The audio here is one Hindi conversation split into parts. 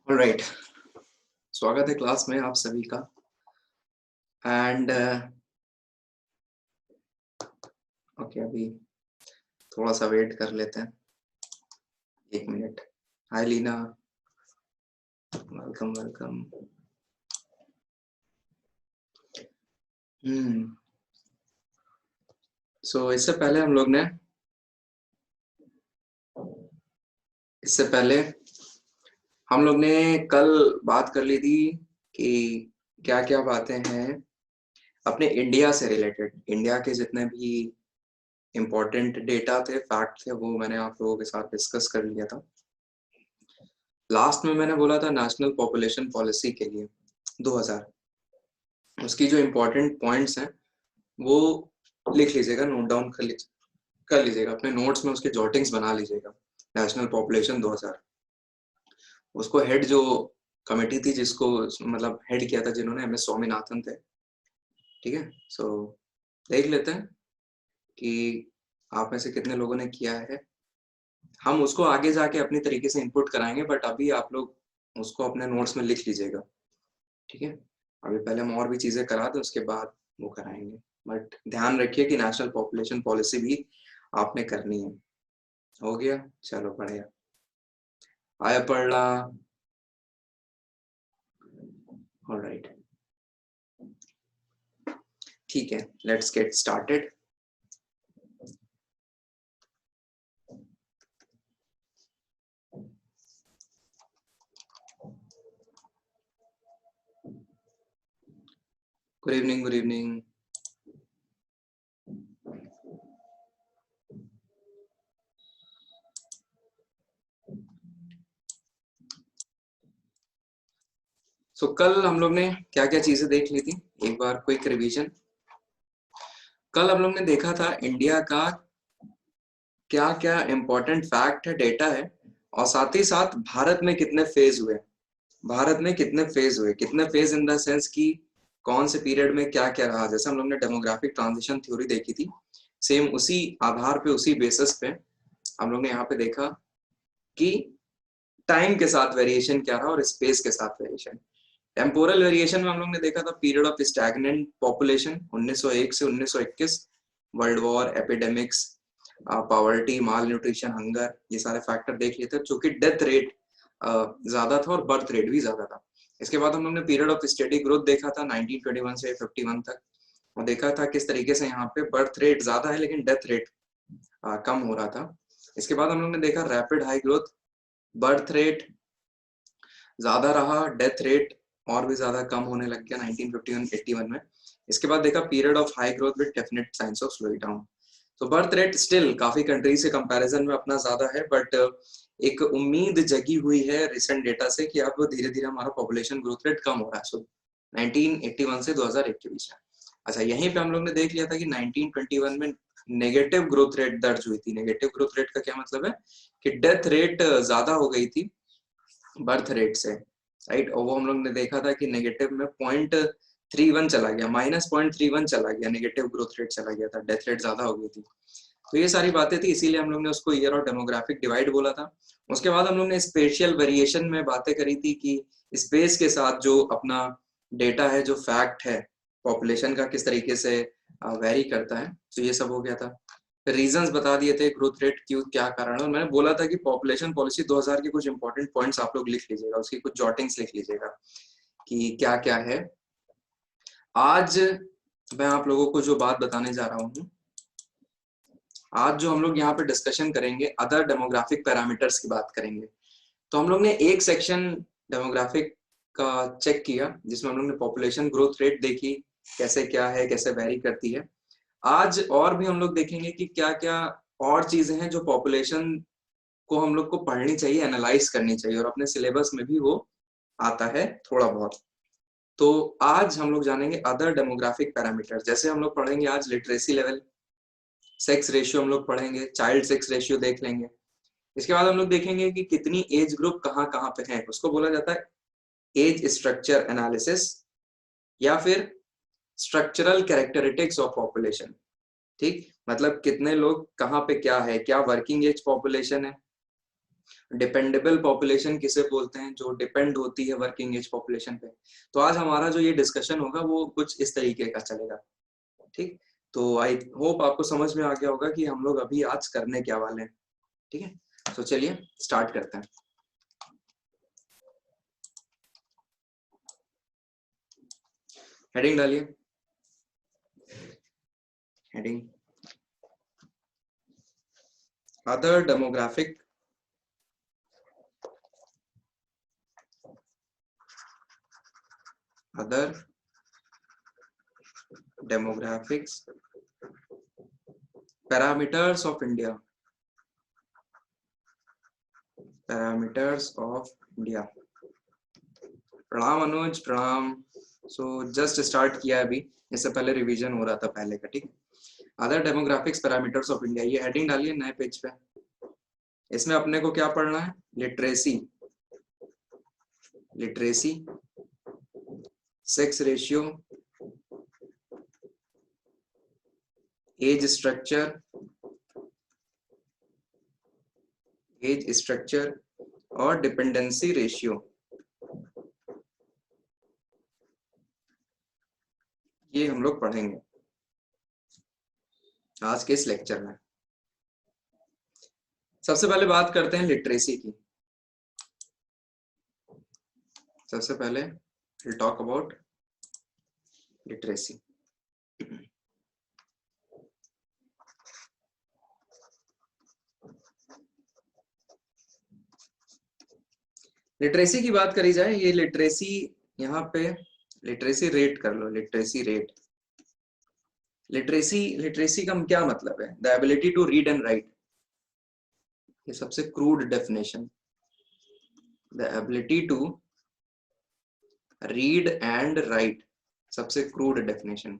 ऑलराइट, स्वागत है क्लास में आप सभी का। एंड ओके, अभी थोड़ा सा वेट कर लेते हैं, 1 मिनट। हाय लीना, वेलकम वेलकम। सो इससे पहले हम लोग ने कल बात कर ली थी कि क्या क्या बातें हैं अपने इंडिया से रिलेटेड। इंडिया के जितने भी इम्पोर्टेंट डेटा थे, फैक्ट थे, वो मैंने आप लोगों के साथ डिस्कस कर लिया था। लास्ट में मैंने बोला था नेशनल पॉपुलेशन पॉलिसी के लिए 2000, उसकी जो इम्पोर्टेंट पॉइंट्स हैं वो लिख लीजिएगा, नोट डाउन कर लीजिएगा अपने नोट्स में, उसके जॉटिंग्स बना लीजिएगा। नेशनल पॉपुलेशन 2000, उसको हेड जो कमेटी थी, जिसको मतलब हेड किया था जिन्होंने, MS स्वामीनाथन थे। ठीक है, सो देख लेते हैं कि आप में से कितने लोगों ने किया है। हम उसको आगे जाके अपनी तरीके से इनपुट कराएंगे, बट अभी आप लोग उसको अपने नोट्स में लिख लीजिएगा। ठीक है, अभी पहले हम और भी चीजें करा दें, उसके बाद वो कराएंगे। बट ध्यान रखिए कि नेशनल पॉपुलेशन पॉलिसी भी आपने करनी है। हो गया, चलो बढ़िया। आया पढ़ला। ऑलराइट, ठीक है, let's get started. Good evening, good evening. So कल हम लोग ने क्या क्या चीजें देख ली थी, एक बार क्विक रिवीजन। कल हम लोग ने देखा था इंडिया का क्या क्या इंपॉर्टेंट फैक्ट है, डेटा है, और साथ ही साथ भारत में कितने फेज हुए। भारत में कितने फेज हुए, कितने फेज इन द सेंस कि कौन से पीरियड में क्या क्या रहा। जैसे हम लोग ने डेमोग्राफिक ट्रांजिशन थ्योरी देखी थी, सेम उसी आधार पे, उसी बेसिस पे हम लोग ने यहाँ पे देखा कि टाइम के साथ वेरिएशन क्या रहा और स्पेस के साथ वेरिएशन। टेम्पोरल वेरिएशन में हम लोग ने देखा था पीरियड ऑफ स्टैग्नेंट पॉपुलेशन 1901 से 1921, वर्ल्ड वॉर, एपिडेमिक्स, पॉवर्टी, माल न्यूट्रिशन, हंगर, ये सारे फैक्टर देख लिए थे। चूंकि डेथ रेट ज्यादा था और बर्थ रेट भी ज्यादा था। इसके बाद हम लोग ने पीरियड ऑफ स्टेडी ग्रोथ देखा था 1921 से 51 तक, और देखा था किस तरीके से यहाँ पे बर्थ रेट ज्यादा है लेकिन डेथ रेट कम हो रहा था। इसके बाद हम लोग ने देखा rapid high growth, birth rate ज्यादा रहा, डेथ रेट और भी ज्यादा कम होने लग गया 1951-81 में। इसके बाद देखा period of high growth with definite science of slowing down. तो बर्थ रेट स्टिल काफी कंट्री से कंपैरिजन में अपना ज्यादा है, बट एक उम्मीद जगी हुई है रिसेंट डेटा से कि अब धीरे धीरे हमारा पॉपुलेशन ग्रोथ रेट कम हो रहा है। सो 1981 से 2001 के बीच में। अच्छा, यहीं पे हम लोग ने देख लिया था कि 1921 में नेगेटिव ग्रोथ रेट दर्ज हुई थी। नेगेटिव ग्रोथ रेट का क्या मतलब है कि डेथ रेट ज्यादा हो गई थी बर्थ रेट से, राइट। और वो हम लोग ने देखा था कि नेगेटिव में 0.31 चला गया, -0.31 चला गया, नेगेटिव ग्रोथ रेट चला गया था, डेथ रेट ज्यादा हो गई थी। तो ये सारी बातें थी, इसीलिए हम लोग ने उसको ईयर और डेमोग्राफिक डिवाइड बोला था। उसके बाद हम लोग ने स्पेशियल वेरिएशन में बातें करी थी कि स्पेस के साथ जो अपना डेटा है, जो फैक्ट है पॉपुलेशन का, किस तरीके से वेरी करता है। तो ये सब हो गया था। रीजंस बता दिए थे ग्रोथ रेट क्यों, क्या कारण है। और मैंने बोला था कि पॉपुलेशन पॉलिसी 2000 के कुछ इंपॉर्टेंट पॉइंट्स आप लोग लिख लीजिएगा, उसकी कुछ जॉटिंग्स लिख लीजिएगा कि क्या क्या है। आज मैं आप लोगों को जो बात बताने जा रहा हूँ, आज जो हम लोग यहाँ पे डिस्कशन करेंगे, अदर डेमोग्राफिक पैरामीटर्स की बात करेंगे। तो हम लोग ने एक सेक्शन डेमोग्राफिक का चेक किया जिसमें हम लोग ने पॉपुलेशन ग्रोथ रेट देखी, कैसे क्या है, कैसे वेरी करती है। आज और भी हम लोग देखेंगे कि क्या क्या और चीजें हैं जो पॉपुलेशन को हम लोग को पढ़नी चाहिए, एनालाइज करनी चाहिए, और अपने सिलेबस में भी वो आता है थोड़ा बहुत। तो आज हम लोग जानेंगे अदर डेमोग्राफिक पैरामीटर। जैसे हम लोग पढ़ेंगे आज लिटरेसी लेवल, सेक्स रेशियो हम लोग पढ़ेंगे, चाइल्ड सेक्स रेशियो देख लेंगे। इसके बाद हम लोग देखेंगे कि कितनी एज ग्रुप कहाँ कहाँ पे है, उसको बोला जाता है एज स्ट्रक्चर एनालिसिस, या फिर स्ट्रक्चरल कैरेक्टरिस्टिक्स ऑफ पॉपुलेशन। ठीक, मतलब कितने लोग कहाँ पे क्या है, क्या वर्किंग एज पॉपुलेशन है, डिपेंडेबल पॉपुलेशन किसे बोलते हैं, जो डिपेंड होती है वर्किंग एज पॉपुलेशन पे। तो आज हमारा जो ये डिस्कशन होगा वो कुछ इस तरीके का चलेगा, ठीक। तो आई होप आपको समझ में आ गया होगा कि हम लोग अभी आज करने क्या वाले हैं, ठीक है। तो चलिए स्टार्ट करते हैं। हेडिंग डालिए, heading other demographic demographics parameters of India, parameters of India। प्रणाम अनुज, प्रणाम। सो जस्ट स्टार्ट किया है अभी, इससे पहले रिवीजन हो रहा था पहले का, ठीक। Other demographics parameters of India, ये हेडिंग डालिए नए पेज पे। इसमें अपने को क्या पढ़ना है? Literacy, literacy, sex ratio, age structure, age structure और डिपेंडेंसी रेशियो, ये हम लोग पढ़ेंगे आज के इस लेक्चर में। सबसे पहले बात करते हैं लिटरेसी की। सबसे पहले we'll talk about literacy। Literacy की बात करी जाए, ये लिटरेसी यहाँ पे लिटरेसी रेट कर लो, लिटरेसी रेट। लिटरेसी, लिटरेसी का क्या मतलब है? The ability to read and write, ये सबसे crude definition. The ability to read and write, सबसे क्रूड डेफिनेशन।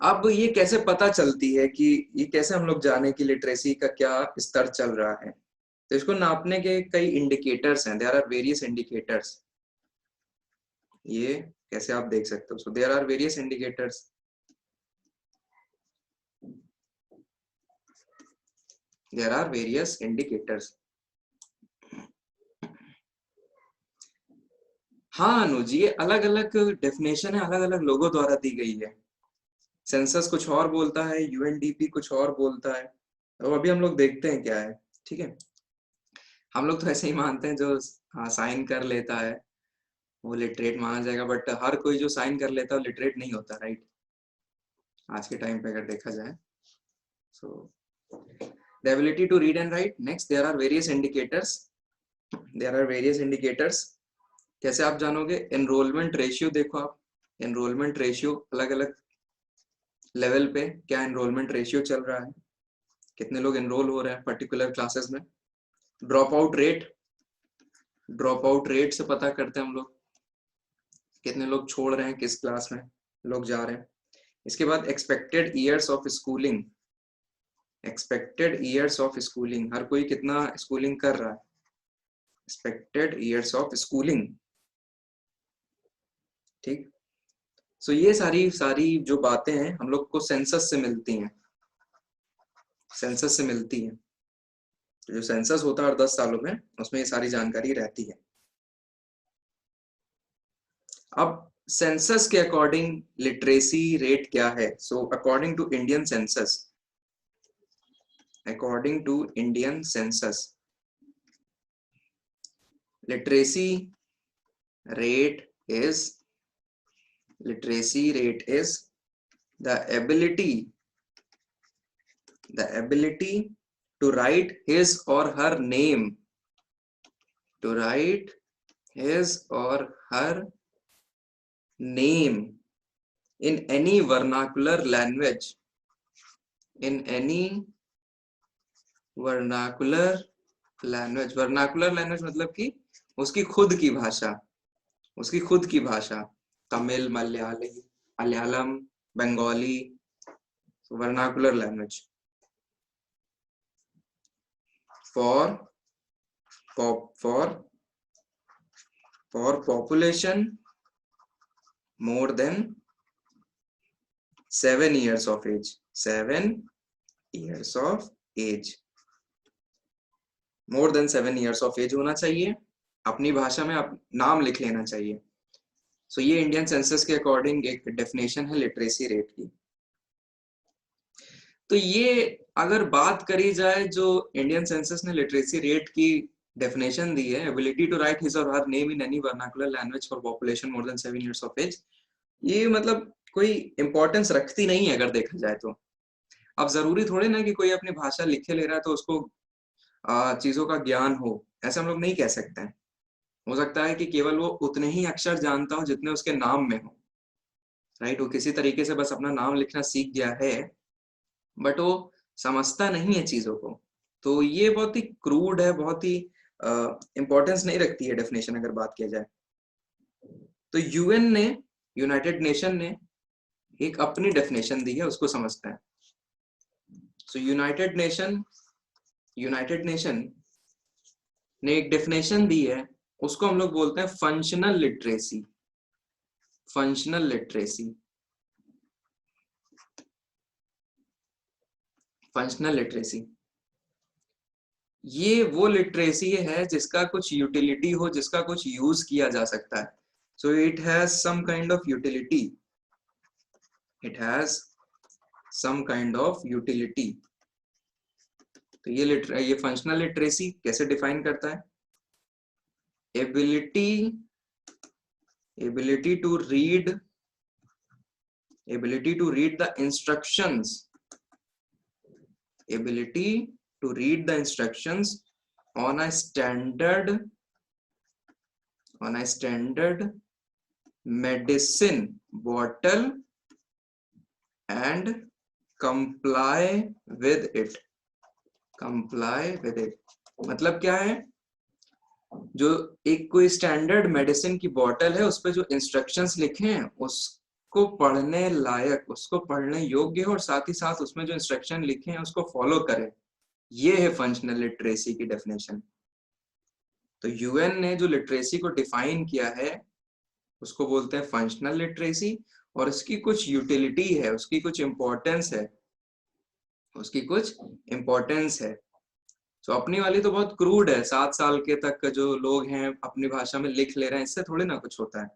अब ये कैसे पता चलती है कि ये कैसे हम लोग जाने कि लिटरेसी का क्या स्तर चल रहा है? तो इसको नापने के कई इंडिकेटर्स हैं, देयर आर वेरियस इंडिकेटर्स। ये कैसे आप देख सकते हो? So there are various indicators. There are various indicators. हाँ अनुज, ये अलग अलग डेफिनेशन है, अलग अलग लोगों द्वारा दी गई है। सेंसस कुछ और बोलता है, यूएनडीपी कुछ और बोलता है। तो अभी हम लोग देखते हैं क्या है, ठीक है। हम लोग तो ऐसे ही मानते हैं, जो साइन कर लेता है वो लिटरेट माना जाएगा, बट हर कोई जो साइन कर लेता है वो लिटरेट नहीं होता, राइट? आज के टाइम पे अगर देखा जाए। So the ability to read and write. Next, there are various indicators. There are various indicators. कैसे आप जानोगे? एनरोलमेंट रेशियो देखो आप, एनरोलमेंट रेशियो अलग अलग लेवल पे क्या एनरोलमेंट रेशियो चल रहा है, कितने लोग एनरोल हो रहे हैं पर्टिकुलर क्लासेस में। Drop out rate, drop out rate से पता करते हैं हम लोग कितने लोग छोड़ रहे हैं, किस क्लास में लोग जा रहे हैं। इसके बाद expected years of schooling, expected years of schooling, हर कोई कितना स्कूलिंग कर रहा है, एक्सपेक्टेड ईयर्स ऑफ स्कूलिंग, ठीक। सो ये सारी सारी जो बातें हैं हम लोग को सेंसस से मिलती हैं, सेंसस से मिलती है। जो सेंसस होता है हर 10 सालों में, उसमें ये सारी जानकारी रहती है। अब सेंसस के अकॉर्डिंग लिटरेसी रेट क्या है? So according to Indian census, according to Indian census, literacy rate is, literacy rate is the ability to write his or her name, to write his or her name in any vernacular language, in any vernacular language। vernacular language मतलब कि उसकी खुद की भाषा, उसकी खुद की भाषा, Tamil, Malayali, Malayalam, Bengali, vernacular language for population more than 7 years of age, 7 years of age। More than 7 years of age होना चाहिए, अपनी भाषा में नाम लिख लेना चाहिए। सो ये इंडियन सेंसस के अकॉर्डिंग एक डेफिनेशन है लिटरेसी रेट की। तो ये अगर बात करी जाए जो इंडियन सेंसस ने लिटरेसी रेट की डेफिनेशन दी है, ability to write his or her name in any vernacular language for population more than 7 years of age, ये मतलब कोई इंपॉर्टेंस रखती नहीं है अगर देखा जाए तो। अब जरूरी थोड़े ना कि कोई अपनी भाषा लिखे ले रहा है तो उसको चीजों का ज्ञान हो, ऐसा हम लोग नहीं कह सकते हैं। हो सकता है कि केवल वो उतने ही अक्षर जानता हो जितने उसके नाम में हो, राइट। वो किसी तरीके से बस अपना नाम लिखना सीख गया है, बट वो समझता नहीं है चीजों को। तो ये बहुत ही क्रूड है, बहुत ही इंपॉर्टेंस नहीं रखती है डेफिनेशन अगर बात किया जाए तो। यूएन ने, यूनाइटेड नेशन ने एक अपनी डेफिनेशन दी है, उसको समझते हैं। सो यूनाइटेड नेशन ने एक डेफिनेशन दी है, उसको हम लोग बोलते हैं functional literacy. Functional literacy, functional literacy ये वो लिटरेसी है जिसका कुछ यूटिलिटी हो, जिसका कुछ यूज किया जा सकता है। So it has some kind of utility, it has some kind of utility. तो ये फंक्शनल लिटरेसी कैसे डिफाइन करता है? Ability to read the instructions, ability to read the instructions on a standard medicine bottle and comply with it। मतलब क्या है? जो एक कोई स्टैंडर्ड मेडिसिन की बोतल है, उस पे जो इंस्ट्रक्शंस लिखे हैं उसको पढ़ने लायक, उसको पढ़ने योग्य हो, और साथ ही साथ उसमें जो इंस्ट्रक्शन लिखे हैं उसको फॉलो करे। ये है फंक्शनल लिटरेसी की डेफिनेशन। तो यूएन ने जो लिटरेसी को डिफाइन किया है उसको बोलते हैं फंक्शनल लिटरेसी, और उसकी कुछ यूटिलिटी है, उसकी कुछ इंपॉर्टेंस है, तो अपनी वाली तो बहुत क्रूड है, 7 साल के तक का जो लोग हैं अपनी भाषा में लिख ले रहे हैं, इससे थोड़ी ना कुछ होता है,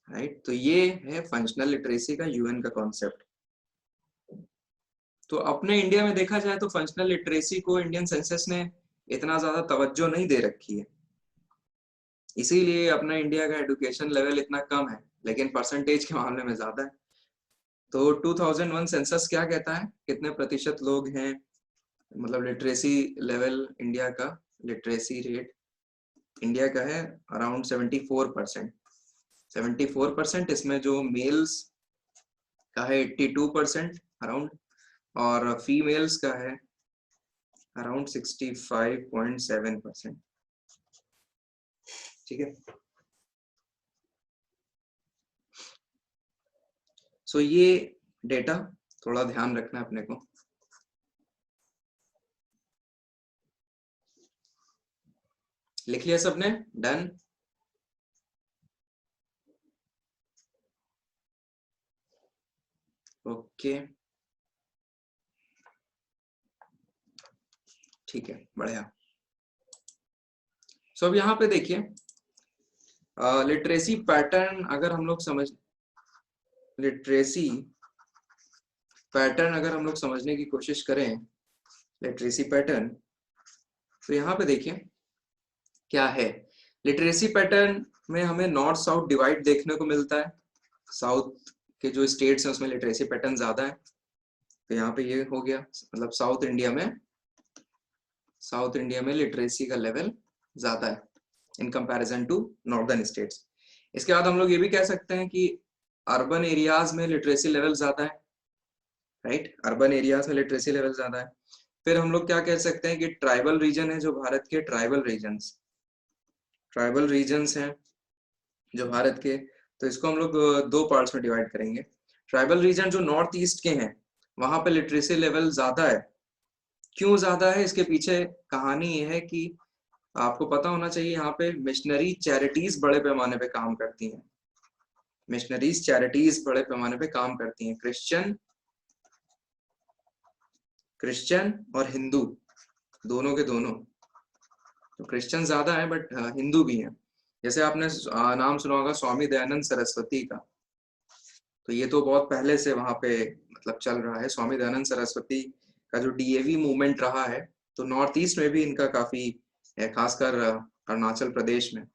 राइट। तो ये है फंक्शनल लिटरेसी का यूएन का कॉन्सेप्ट। तो अपने इंडिया में देखा जाए तो फंक्शनल लिटरेसी को इंडियन सेंसस ने इतना ज्यादा तवज्जो नहीं दे रखी है, इसीलिए अपना इंडिया का एजुकेशन लेवल इतना कम है, लेकिन परसेंटेज के मामले में ज्यादा है। तो 2001 सेंसस क्या कहता है, कितने प्रतिशत लोग हैं, मतलब लिटरेसी लेवल इंडिया का, लिटरेसी रेट इंडिया का है अराउंड 74%। 74%, इसमें जो मेल्स का है 82% अराउंड, और फीमेल्स का है अराउंड 65.7%। ठीक है। सो ये डेटा थोड़ा ध्यान रखना है अपने को। लिख लिया सबने? डन। ओके, ठीक है, बढ़िया। सो अब यहाँ पे देखिए, लिटरेसी पैटर्न अगर हम लोग समझने की कोशिश करें, लिटरेसी पैटर्न, तो यहाँ पे देखिए क्या है। लिटरेसी पैटर्न में हमें नॉर्थ साउथ डिवाइड देखने को मिलता है। साउथ के जो स्टेट्स हैं उसमें लिटरेसी पैटर्न ज्यादा है, तो यहाँ पे ये हो गया, मतलब साउथ इंडिया में लिटरेसी का लेवल ज्यादा है in comparison to northern states. इसके बाद हम लोग ये भी कह सकते हैं कि अर्बन एरियाज में लिटरेसी लेवल ज्यादा है, राइट। अर्बन एरियाज में लिटरेसी लेवल ज्यादा है। फिर हम लोग क्या कह सकते हैं कि ट्राइबल रीजन है जो भारत के, ट्राइबल रीजन्स हैं जो भारत के, तो इसको हम लोग 2 पार्ट्स में डिवाइड करेंगे। ट्राइबल रीजन जो नॉर्थ ईस्ट के हैं, वहां पे लिटरेसी लेवल ज्यादा है। क्यों ज्यादा है, इसके पीछे कहानी ये है कि आपको पता होना चाहिए, यहाँ पे मिशनरी चैरिटीज बड़े पैमाने पे काम करती हैं। मिशनरीज चैरिटीज बड़े पैमाने पे काम करती हैं, क्रिश्चियन और हिंदू, दोनों के दोनों। तो क्रिश्चियन ज्यादा है बट हिंदू भी हैं। जैसे आपने नाम सुना होगा स्वामी दयानंद सरस्वती का, तो ये तो बहुत पहले से वहां पे मतलब चल रहा है। स्वामी दयानंद सरस्वती का जो डीएवी मूवमेंट रहा है, तो नॉर्थ ईस्ट में भी इनका काफी है, खासकर अरुणाचल प्रदेश में।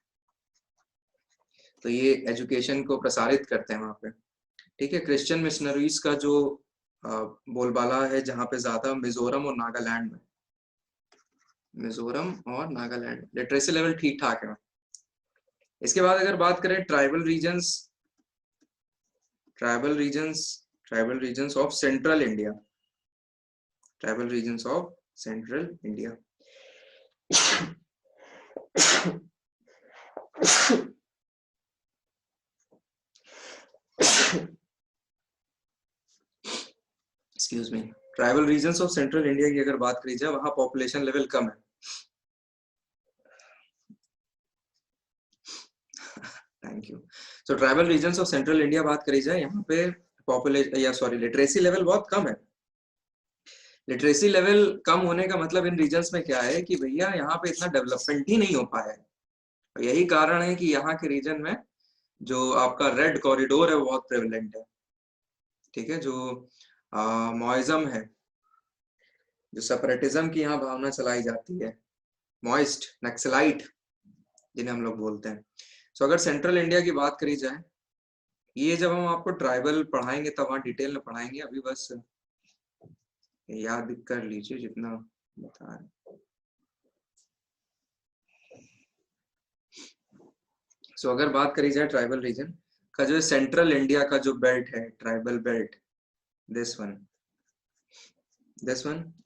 तो ये एजुकेशन को प्रसारित करते हैं वहां पे। ठीक है, क्रिश्चियन मिशनरीज का जो बोलबाला है जहाँ पे ज्यादा मिजोरम और नागालैंड में, मिजोरम और नागालैंड लिटरेसी लेवल ठीक ठाक है। इसके बाद अगर बात करें tribal regions, tribal regions of central India, tribal regions of central India. Excuse me. Tribal regions of central India की अगर बात करी जाए, वहां पॉपुलेशन लेवल कम है। Thank you. So tribal regions of central India बात करी जाए, यहाँ पे पॉपुलेशन या सॉरी लिटरेसी लेवल बहुत कम है। लिटरेसी लेवल कम होने का मतलब इन रीजन्स में क्या है कि भैया यहाँ पे इतना डेवलपमेंट ही नहीं हो पाया है। और यही कारण है कि यहाँ के रीजन में जो आपका रेड कॉरिडोर है वो बहुत प्रेवलेंट है। ठीक है, जो मॉइज्म है, जो सेपरेटिज्म की यहाँ भावना चलाई जाती है, मॉइस्ट नक्सलाइट जिन्हें हम लोग बोलते हैं। सो अगर सेंट्रल इंडिया की बात करी जाए, ये जब हम आपको ट्राइबल पढ़ाएंगे तब वहाँ डिटेल में पढ़ाएंगे, अभी बस याद कर लीजिए जितना बता रहे। सो अगर बात करी जाए ट्राइबल रीजन का, जो सेंट्रल इंडिया का जो बेल्ट है, ट्राइबल बेल्ट, दिस वन,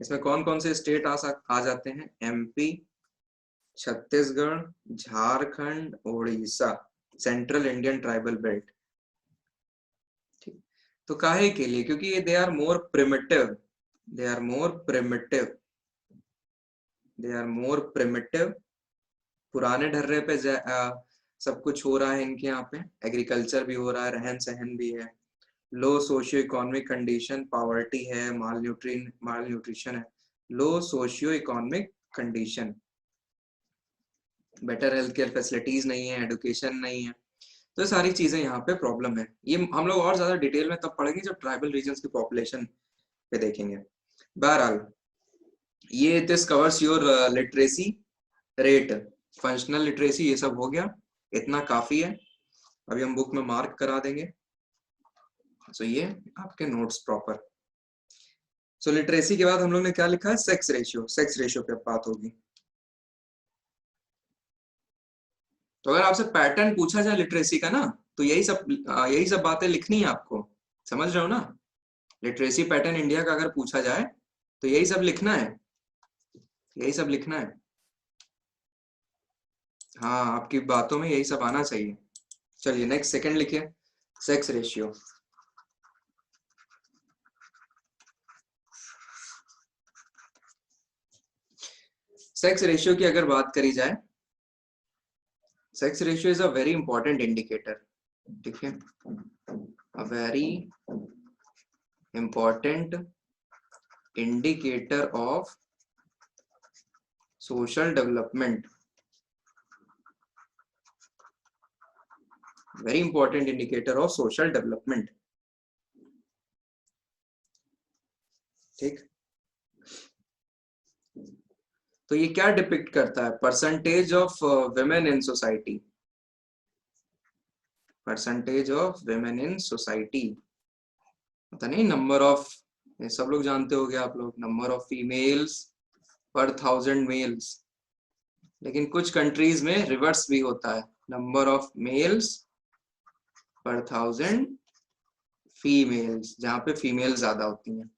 इसमें कौन कौन से स्टेट आ जाते हैं? MP, Chhattisgarh, Jharkhand, Orissa, central Indian tribal belt. ठीक, तो काहे के लिए? क्योंकि they are more primitive, they are more primitive, they are more primitive. पुराने ढर्रे पे सब कुछ हो रहा है इनके यहाँ पे, एग्रीकल्चर भी हो रहा है, रहन सहन भी है, low socio economic condition, poverty है, माल न्यूट्रिशन है, low socio economic condition, better health care facilities नहीं है, एडुकेशन नहीं है। तो सारी चीजें यहाँ पे प्रॉब्लम है। ये हम लोग और ज्यादा डिटेल में तब पढ़ेंगे जब ट्राइबल रीजन्स की पॉपुलेशन पे देखेंगे। बहरहाल ये this covers your literacy rate, functional literacy, ये सब हो गया, इतना काफी है। अभी हम बुक में मार्क करा देंगे। सो ये आपके नोट्स प्रॉपर। सो लिटरेसी के बाद हम लोग ने क्या लिखा है? Sex ratio. सेक्स रेशियो पे बात होगी। तो अगर आपसे पैटर्न पूछा जाए लिटरेसी का ना, तो यही सब बातें लिखनी है आपको, समझ रहे हो ना? लिटरेसी पैटर्न इंडिया का अगर पूछा जाए तो यही सब लिखना है, यही सब लिखना है। हाँ, आपकी बातों में यही सब आना चाहिए। चलिए नेक्स्ट सेकंड लिखिए, सेक्स रेशियो। सेक्स रेशियो की अगर बात करी जाए, sex ratio is a very important indicator. ठीक है, a very important indicator of social development, very important indicator of social development. ठीक, तो ये क्या डिपिक्ट करता है? Percentage of women in society, percentage of women in society. पता नहीं नंबर ऑफ, सब लोग जानते होंगे आप लोग, नंबर ऑफ फीमेल्स पर 1000 मेल्स। लेकिन कुछ कंट्रीज में रिवर्स भी होता है, नंबर ऑफ मेल्स पर 1000 फीमेल्स, जहां पे फीमेल ज्यादा होती हैं।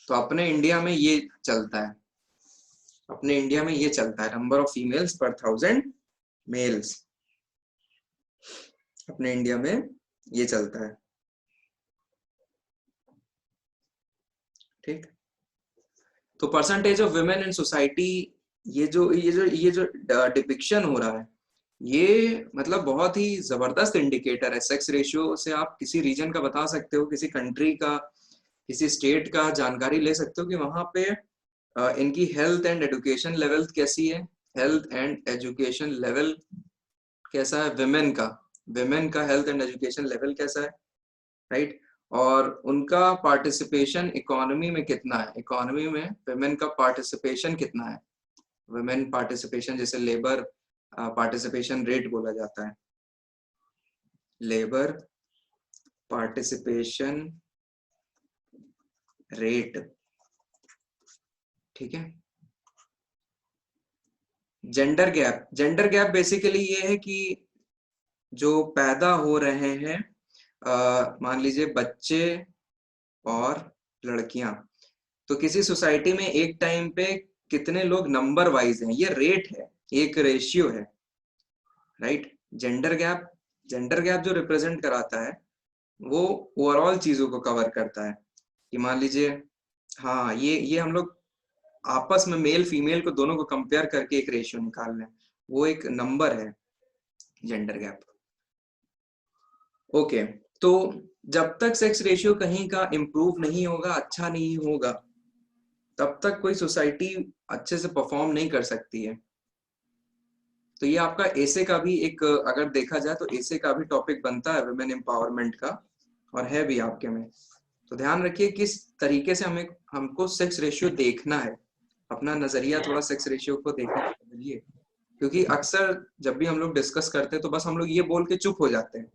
तो अपने इंडिया में ये चलता है, अपने इंडिया में ये चलता है, नंबर ऑफ फीमेल्स पर 1000 मेल्स, अपने इंडिया में ये चलता है। ठीक, तो percentage of women in society, ये जो डिपिक्शन हो रहा है, ये मतलब बहुत ही जबरदस्त इंडिकेटर है। सेक्स रेशियो से आप किसी रीजन का बता सकते हो, किसी कंट्री का, किसी स्टेट का जानकारी ले सकते हो कि वहां पे इनकी हेल्थ एंड एजुकेशन लेवल कैसी है, हेल्थ एंड एजुकेशन लेवल कैसा है विमेन का हेल्थ एंड एजुकेशन लेवल कैसा है, राइट। और उनका पार्टिसिपेशन इकोनॉमी में कितना है, इकोनॉमी में विमेन का पार्टिसिपेशन कितना है, विमेन पार्टिसिपेशन जैसे लेबर पार्टिसिपेशन रेट बोला जाता है, लेबर पार्टिसिपेशन रेट, ठीक है। जेंडर गैप बेसिकली ये है कि जो पैदा हो रहे हैं मान लीजिए बच्चे और लड़कियां, तो किसी सोसाइटी में एक टाइम पे कितने लोग नंबर वाइज हैं, ये रेट है, एक रेशियो है, राइट। जेंडर गैप जो रिप्रेजेंट कराता है वो ओवरऑल चीजों को कवर करता है कि मान लीजिए हाँ ये हम लोग आपस में मेल फीमेल को दोनों को कंपेयर करके एक रेशियो निकाल लें, वो एक नंबर है जेंडर गैप। ओके, तो जब तक सेक्स रेशियो कहीं का इम्प्रूव नहीं होगा, अच्छा नहीं होगा, तब तक कोई सोसाइटी अच्छे से परफॉर्म नहीं कर सकती है। तो ये आपका एसे का भी एक, अगर देखा जाए तो एसे का भी टॉपिक बनता है वुमेन एम्पावरमेंट का, और है भी आपके में। तो ध्यान रखिए किस तरीके से हमको सेक्स रेशियो देखना है, अपना नजरिया थोड़ा सेक्स रेशियो को देखने का बदलिए, क्योंकि अक्सर जब भी हम लोग डिस्कस करते हैं तो बस हम लोग ये बोल के चुप हो जाते हैं,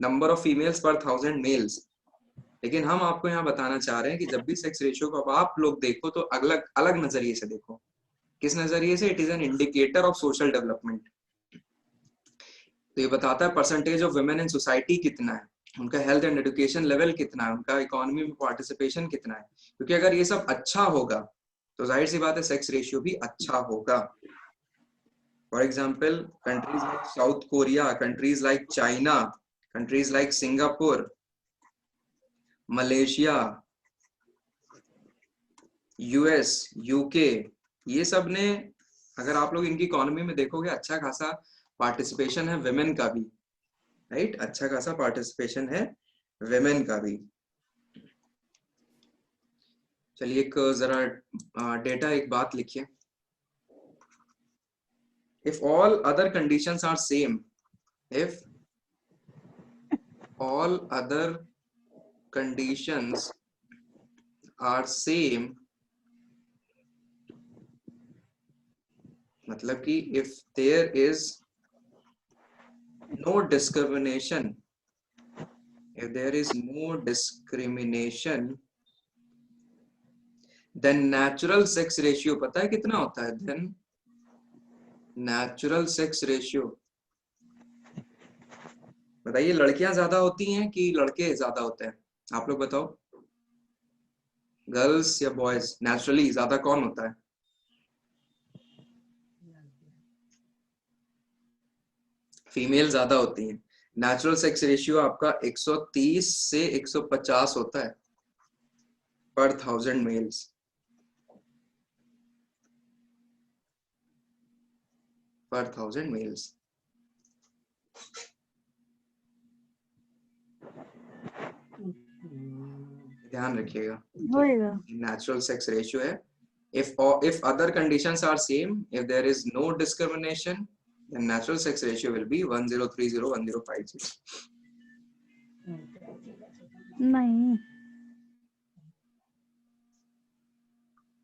नंबर ऑफ फीमेल्स पर 1000 मेल्स। लेकिन हम आपको यहाँ बताना चाह रहे हैं कि जब भी सेक्स रेशियो को अब आप लोग देखो तो अलग अलग नजरिए से देखो। किस नजरिए से? It is an indicator of social development. तो ये बताता है percentage of women in society कितना है, उनका हेल्थ एंड एजुकेशन लेवल कितना है, उनका इकोनॉमी में पार्टिसिपेशन कितना है। क्योंकि अगर ये सब अच्छा होगा तो जाहिर सी बात है सेक्स रेशियो भी अच्छा होगा। For example countries like south Korea, countries like China, countries like Singapore, Malaysia, US, UK, ये सब ने, अगर आप लोग इनकी इकोनॉमी में देखोगे अच्छा खासा पार्टिसिपेशन है विमेन का भी, राइट, अच्छा खासा पार्टिसिपेशन है विमेन का भी। चलिए एक जरा डेटा एक बात लिखिए, if all other conditions are same, if all other conditions are same, मतलब कि if there is no discrimination, if there is no discrimination, then natural sex ratio पता है कितना होता है? then natural sex ratio, बताइए लड़कियां ज्यादा होती हैं कि लड़के ज्यादा होते हैं? आप लोग बताओ, गर्ल्स या बॉयज नेचुरली ज्यादा कौन होता है? फीमेल ज्यादा होती हैं। नेचुरल सेक्स रेशियो आपका 130 से 150 होता है पर 1000 मेल्स। पर 1000 मेल्स। ध्यान रखिएगा, नेचुरल सेक्स रेशियो है। if other conditions are same, if there is no discrimination, then natural sex ratio will be 1030 1050। नहीं,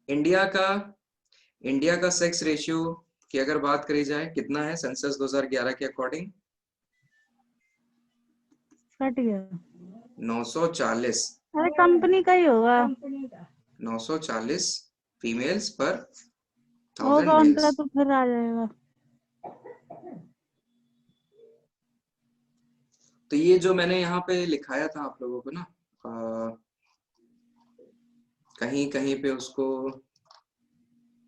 इंडिया का सेक्स रेशियो की अगर बात करी जाए कितना है सेंसस 2011 के अकॉर्डिंग? कट गया। 940। अरे कंपनी का ही होगा। 940 फीमेल्स पर 1000 होगा उनका मेल्स। तो फिर आ जाएगा। तो ये जो मैंने यहाँ पे लिखाया था आप लोगों को ना, कहीं कहीं पे उसको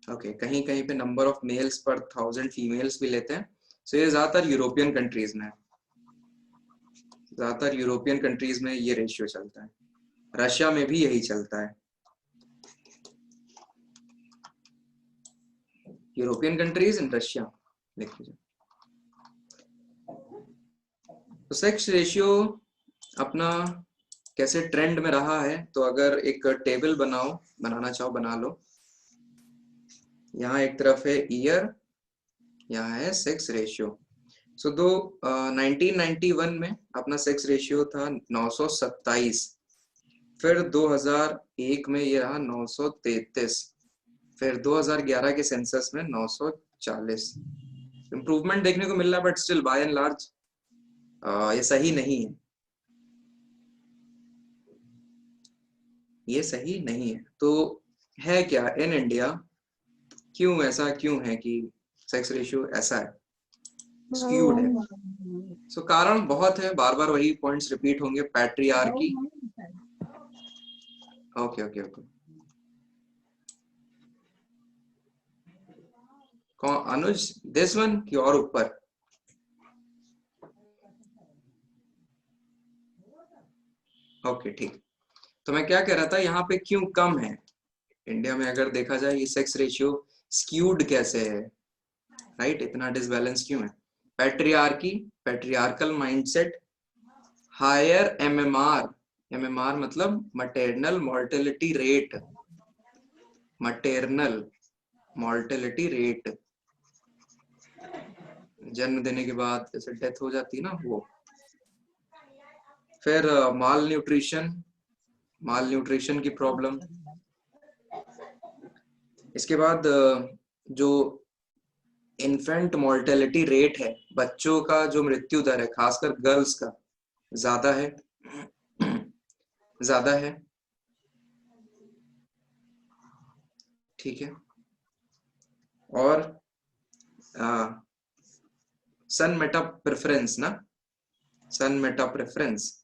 ओके कहीं कहीं पे नंबर ऑफ मेल्स पर 1000 फीमेल्स भी लेते हैं। सो ये ज्यादातर यूरोपियन कंट्रीज में, ज्यादातर यूरोपियन कंट्रीज में ये रेशियो चलता है। रशिया में भी यही चलता है। यूरोपियन कंट्रीज इन रशिया लिख लीजिए। तो सेक्स रेशियो अपना कैसे ट्रेंड में रहा है, तो अगर एक टेबल बनाना चाहो बना लो। यहाँ एक तरफ है ईयर, यहाँ है सेक्स रेशियो। सो 1991 में अपना सेक्स रेशियो था 927, फिर 2001 में ये रहा 933, फिर 2011 के सेंसस में 940। इम्प्रूवमेंट देखने को मिल रहा है, but still by and large ये सही नहीं है, ये सही नहीं है। तो है क्या इन इंडिया, क्यों ऐसा क्यों है कि सेक्स रेशियो ऐसा है, स्क्यूड है? सो कारण बहुत है, बार बार वही पॉइंट्स रिपीट होंगे। पैट्रियार्की, ओके ओके ओके, कौन अनुज, दिस वन की और ऊपर? ओके ठीक। तो मैं क्या कह रहा था, यहाँ पे क्यों कम है इंडिया में? अगर देखा जाए ये सेक्स रेशियो स्क्यूड कैसे है, राइट? इतना डिसबैलेंस क्यों है? Patriarchy, patriarchal mindset, higher MMR, MMR मतलब maternal mortality rate, maternal mortality rate, जन्म देने के बाद जैसे डेथ हो जाती है ना वो। फिर माल न्यूट्रिशन, माल न्यूट्रिशन की प्रॉब्लम। इसके बाद जो इन्फेंट मोर्टेलिटी रेट है, बच्चों का जो मृत्यु दर है, खासकर गर्ल्स का ज्यादा है, ज्यादा है, ठीक है। और सन मेटा प्रेफरेंस ना, सन मेटा प्रेफरेंस,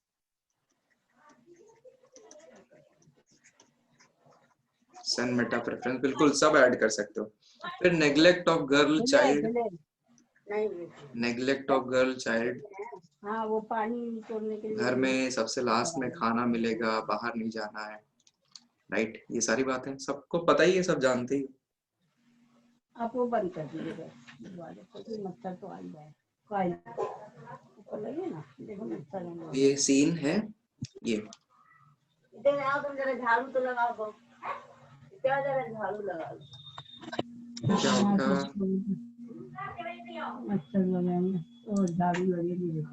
सन मेटा प्रेफरेंस, बिल्कुल सब ऐड कर सकते हो। फिर neglect of girl child, neglect of girl child, हाँ वो पानी छोड़ने के लिए घर में सबसे लास्ट में खाना मिलेगा, बाहर नहीं जाना है, राइट? ये सारी बातें सबको पता ही है, सब जानते ही। आप वो बंद कर दीजिएगा, मच्छर तो आ ही जाए, कॉइल ऊपर लगे ना, देखो मच्छर। ये सीन है, ये इधर आओ, तुम जरा झाड़ू तो लगाओ, क्या जरा झाड़ू लगा लो। क्या होगा? मच्छर लगाएंगे तो झाड़ू लगेगी।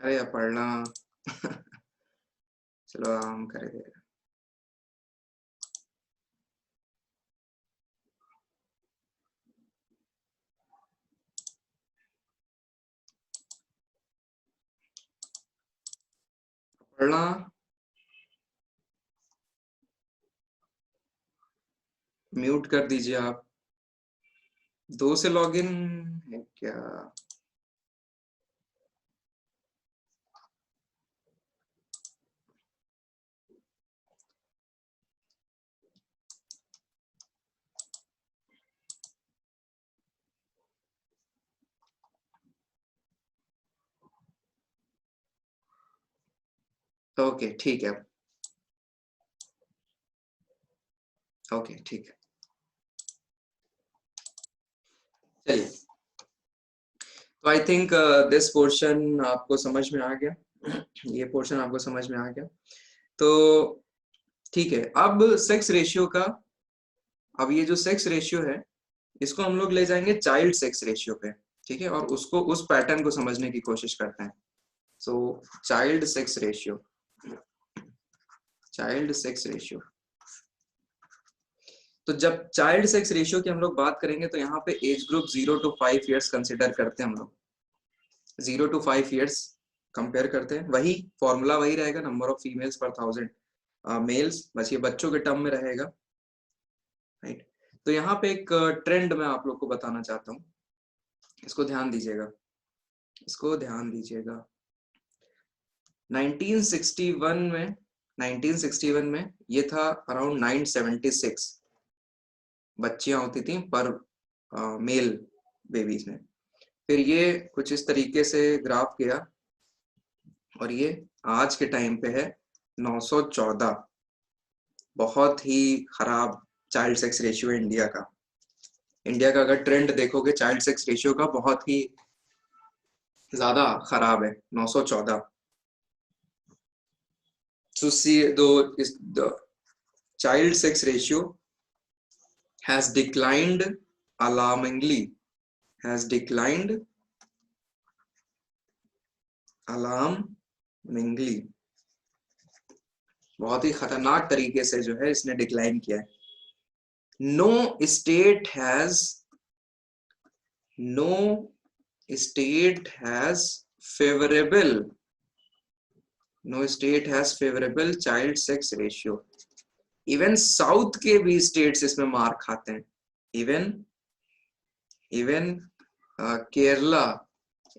अरे पढ़ना चलो आराम करे दे। पढ़ना, म्यूट कर दीजिए आप। 2 से लॉगिन है क्या? ओके ठीक है, ओके ठीक है, चलिए। तो आई थिंक दिस पोर्शन आपको समझ में आ गया, ये पोर्शन आपको समझ में आ गया। तो ठीक है, अब सेक्स रेशियो का, अब ये जो सेक्स रेशियो है इसको हम लोग ले जाएंगे चाइल्ड सेक्स रेशियो पे, ठीक है? और उसको, उस पैटर्न को समझने की कोशिश करते हैं। So child sex ratio, child sex ratio. तो जब चाइल्ड सेक्स रेशियो की हम लोग बात करेंगे तो यहाँ पे age group 0 to 5 years consider करते हैं हम लोग, 0 to 5 ईयर्स कंपेयर करते हैं। वही फॉर्मूला वही रहेगा, नंबर ऑफ फीमेल्स पर 1000 मेल्स, बस ये बच्चों के टर्म में रहेगा, राइट? तो यहाँ पे एक ट्रेंड मैं आप लोग को बताना चाहता हूँ, इसको ध्यान दीजिएगा, इसको ध्यान दीजिएगा। 1961 में ये था अराउंड 976 बच्चियां होती थी पर मेल बेबीज में। फिर ये कुछ इस तरीके से ग्राफ गया और ये आज के टाइम पे है 914। बहुत ही खराब चाइल्ड सेक्स रेशियो है इंडिया का। इंडिया का अगर ट्रेंड देखोगे चाइल्ड सेक्स रेशियो का, बहुत ही ज्यादा खराब है, 914। So see, child sex ratio has declined alarmingly, has declined alarmingly, बहुत ही खतरनाक तरीके से जो है इसने डिक्लाइन किया है. No state has favorable, no state has favorable child sex ratio. Even south के भी स्टेट्स इसमें मार खाते हैं. Even Kerala,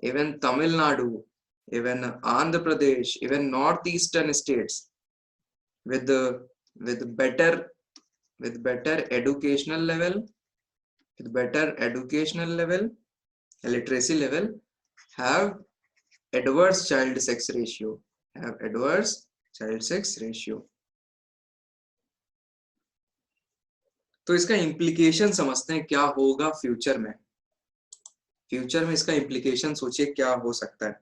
even Tamil Nadu, even Andhra Pradesh, even north eastern states with better educational level, literacy level, have adverse child sex ratio, तो इसका इम्प्लीकेशन समझते हैं क्या होगा फ्यूचर में. इसका इम्प्लीकेशन सोचिए क्या हो सकता है.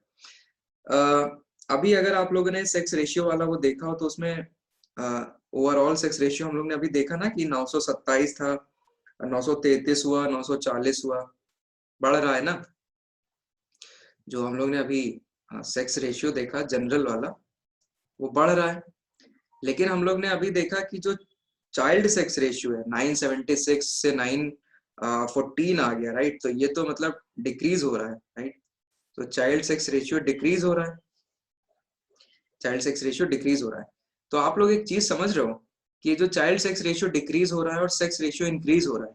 अभी अगर आप लोगों ने सेक्स रेशियो वाला वो देखा हो तो उसमें ओवरऑल सेक्स रेशियो हम लोग ने अभी देखा ना कि 927 था, 933 हुआ, 940 हुआ, बढ़ रहा है ना. जो हम लोग ने अभी सेक्स रेशियो देखा जनरल वाला वो बढ़ रहा है. लेकिन हम लोग ने अभी देखा कि जो चाइल्ड सेक्स रेशियो है 976 से 914 आ गया, राइट. तो ये तो मतलब डिक्रीज हो रहा है, राइट. तो चाइल्ड सेक्स रेशियो डिक्रीज हो रहा है, तो आप लोग एक चीज समझ रहे हो कि जो चाइल्ड सेक्स रेशियो डिक्रीज हो रहा है और सेक्स रेशियो इंक्रीज हो रहा है,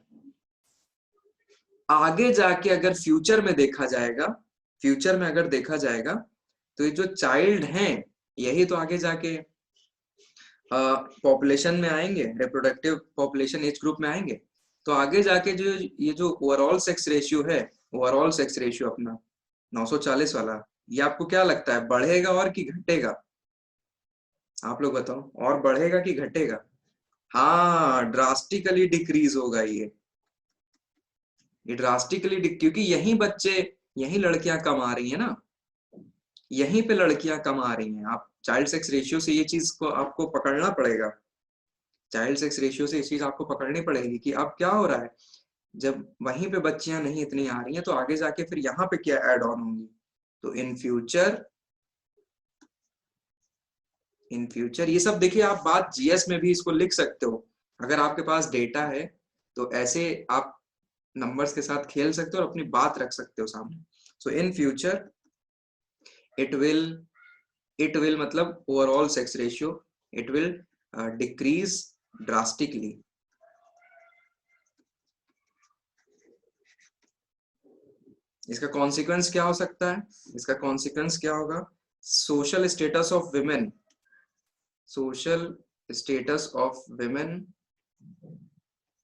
आगे जाके अगर फ्यूचर में अगर देखा जाएगा तो ये जो चाइल्ड हैं यही तो आगे जाके पॉपुलेशन में आएंगे, रिप्रोडक्टिव पॉपुलेशन एज ग्रुप में आएंगे. तो आगे जाके जो ये जो ओवरऑल सेक्स रेशियो अपना 940 वाला, ये आपको क्या लगता है बढ़ेगा और कि घटेगा? आप लोग बताओ, और बढ़ेगा कि घटेगा? हाँ, ड्रास्टिकली डिक्रीज होगा ये ड्रास्टिकली, क्योंकि यही लड़कियां कम आ रही है ना, यहीं पे लड़कियां कम आ रही हैं. आप चाइल्ड सेक्स रेशियो से ये चीज को आपको पकड़ना पड़ेगा, आपको पकड़नी पड़ेगी कि अब क्या हो रहा है. जब वहीं पे बच्चियां नहीं इतनी आ रही हैं तो आगे जाके फिर यहाँ पे क्या ऐड ऑन होंगी. तो इन फ्यूचर ये सब देखिए, आप बात जीएस में भी इसको लिख सकते हो. अगर आपके पास डेटा है तो ऐसे आप नंबर्स के साथ खेल सकते हो और अपनी बात रख सकते हो सामने. सो इन फ्यूचर it will मतलब overall sex ratio it will decrease drastically. इसका कॉन्सिक्वेंस क्या हो सकता है? इसका कॉन्सिक्वेंस क्या होगा? सोशल स्टेटस ऑफ विमेन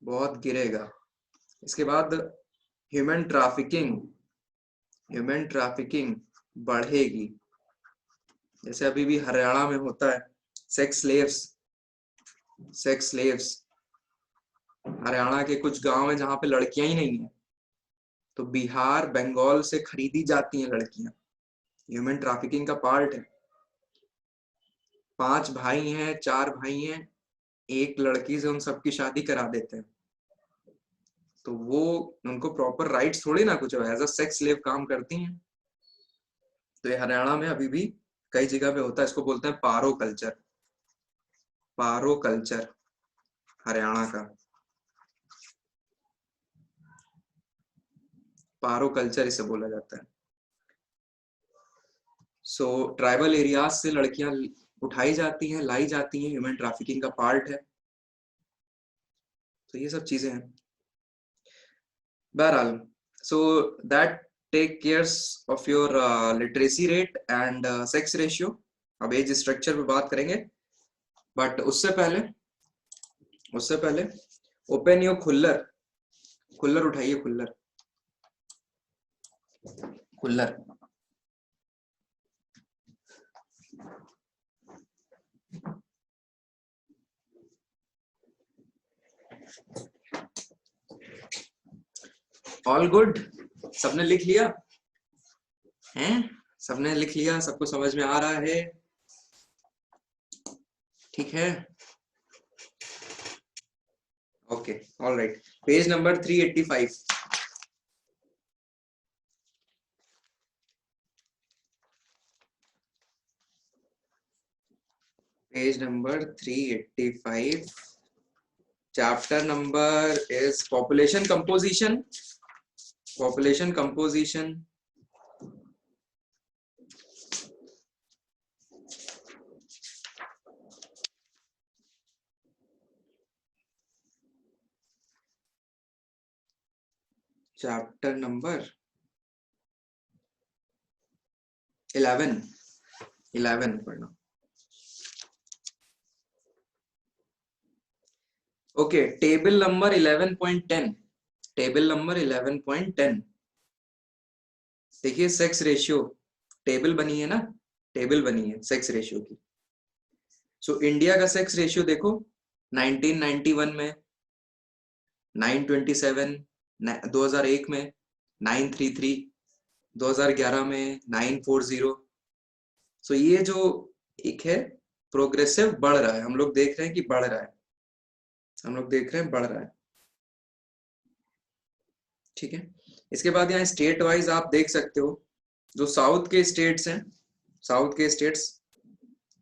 बहुत गिरेगा. इसके बाद ह्यूमन ट्रैफिकिंग बढ़ेगी. जैसे अभी भी हरियाणा में होता है सेक्स स्लेव्स. हरियाणा के कुछ गांव है जहां पे लड़कियां ही नहीं है, तो बिहार बंगाल से खरीदी जाती हैं लड़कियां. ह्यूमन ट्रैफिकिंग का पार्ट है. 5 भाई हैं, 4 भाई हैं, एक लड़की से उन सबकी शादी करा देते हैं. तो वो उनको प्रॉपर राइट्स थोड़ी ना, कुछ एज अ सेक्स स्लेव काम करती हैं. तो ये हरियाणा में अभी भी कई जगह पे होता है. इसको बोलते हैं पारो कल्चर हरियाणा का. पारो कल्चर इसे बोला जाता है. सो ट्राइबल एरियाज से लड़कियां उठाई जाती हैं, लाई जाती हैं, ह्यूमन ट्रैफिकिंग का पार्ट है. तो ये सब चीजें हैं. बहरहाल, so that take cares of your literacy rate and sex ratio. अब एज स्ट्रक्चर पे बात करेंगे, बट उससे पहले ओपन योर खुल्लर उठाइए. Khullar all good? सबने लिख लिया हैं? सबने लिख लिया? सबको समझ में आ रहा है? ठीक है. Okay, all right, page number 385। Page number 385, chapter number is population composition. Population composition. Chapter number 11 पढ़ना। Okay, table number 11.10, table number 11.10। देखिए सेक्स रेशियो टेबल बनी है ना, टेबल बनी है सेक्स रेशियो की। सो इंडिया का सेक्स रेशियो देखो, 1991 में 927, 2001 में 933, 2011 में 940। सो ये जो एक है प्रोग्रेसिव बढ़ रहा है, हम लोग देख रहे हैं कि बढ़ रहा है, हम लोग देख रहे हैं बढ़ रहा है। ठीक है, इसके बाद यहाँ स्टेट वाइज आप देख सकते हो, जो साउथ के स्टेट्स हैं, साउथ के स्टेट्स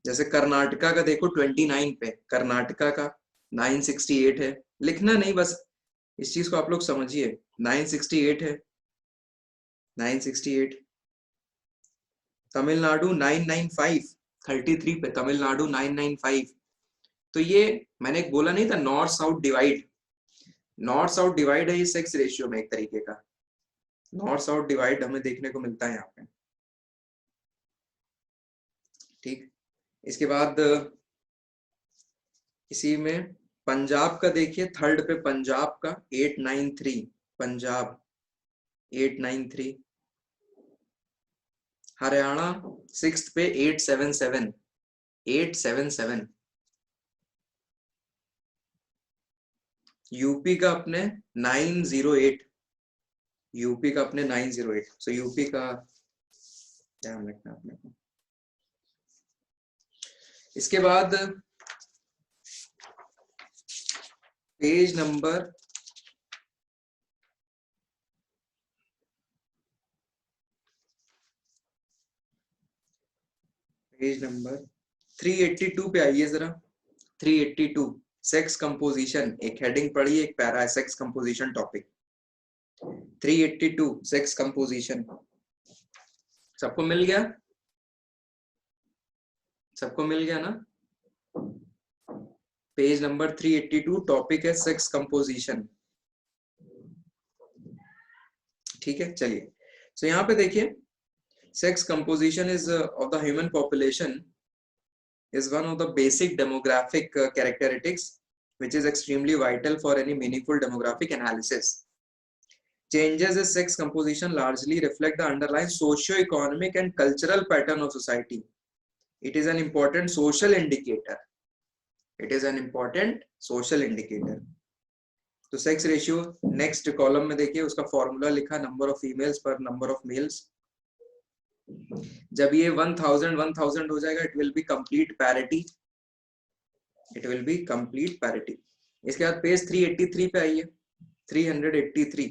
जैसे कर्नाटका का देखो 29 पे, कर्नाटका का 968 है। लिखना नहीं, बस इस चीज को आप लोग समझिए, 968 है, 968। तमिलनाडु 995, 33 पे तमिलनाडु 995। तो ये मैंने एक बोला नहीं था, north south divide, north south divide है ये सेक्स रेशियो में एक तरीके का, नॉर्थ साउथ डिवाइड हमें देखने को मिलता है यहाँ पे। ठीक, इसके बाद इसी में पंजाब का देखिए, थर्ड पे पंजाब का 893, पंजाब 893। हरियाणा सिक्स्थ पे 877, 877। यूपी का अपने 908, यूपी का अपने 908। सो यूपी का ध्यान रखना अपने को। इसके बाद पेज नंबर 382 पे आइए जरा। 382 सेक्स कंपोजिशन, एक हेडिंग पढ़ी, एक पैरा है sex composition topic. 382 sex composition, सबको मिल गया, सबको मिल गया ना? पेज नंबर 382, टॉपिक है सेक्स कंपोजिशन। ठीक है, चलिए। सो यहाँ पे देखिए, sex composition is of the human population is one of the basic demographic characteristics which is extremely vital for any meaningful demographic analysis. Changes in sex composition largely reflect the underlying socio-economic and cultural pattern of society. It is an important social indicator. It is an important social indicator. तो sex ratio next column में देखिए, उसका formula लिखा, number of females per number of males. जब ये 1000 हो जाएगा, it will B complete parity, it will B complete parity. इसके बाद पेज 383 पे आइए, 383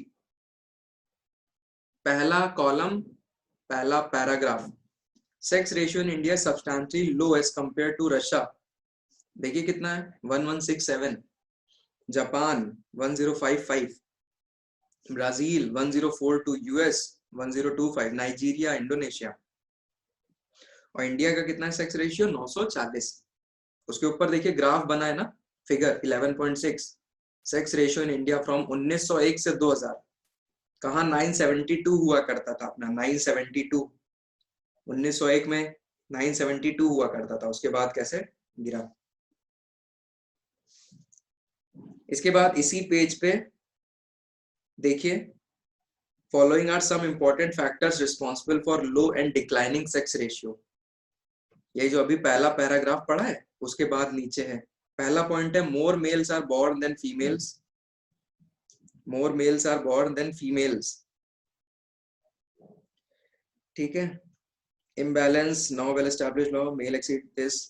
पहला कॉलम, पहला paragraph. Sex ratio in India substantially low as compare to Russia. देखिए कितना है, 1167, Japan 1055, Brazil 1042, US 1025, Nigeria, Indonesia. और इंडिया का कितना है सेक्स रेशियो, 940। उसके ऊपर देखिए ग्राफ बना है ना, figure 11.6 sex ratio in India from 1901 से 2000। कहाँ 972 हुआ करता था अपना, 972 1901 में 972 हुआ करता था, उसके बाद कैसे गिरा। इसके बाद इसी पेज पे देखिए, following are some important factors responsible for low and declining sex ratio. ये जो अभी पहला पैराग्राफ पढ़ा है, उसके बाद नीचे है पहला पॉइंट है, more males are born than females. More males are born than females. ठीक है, imbalance now well established law, male exceed this.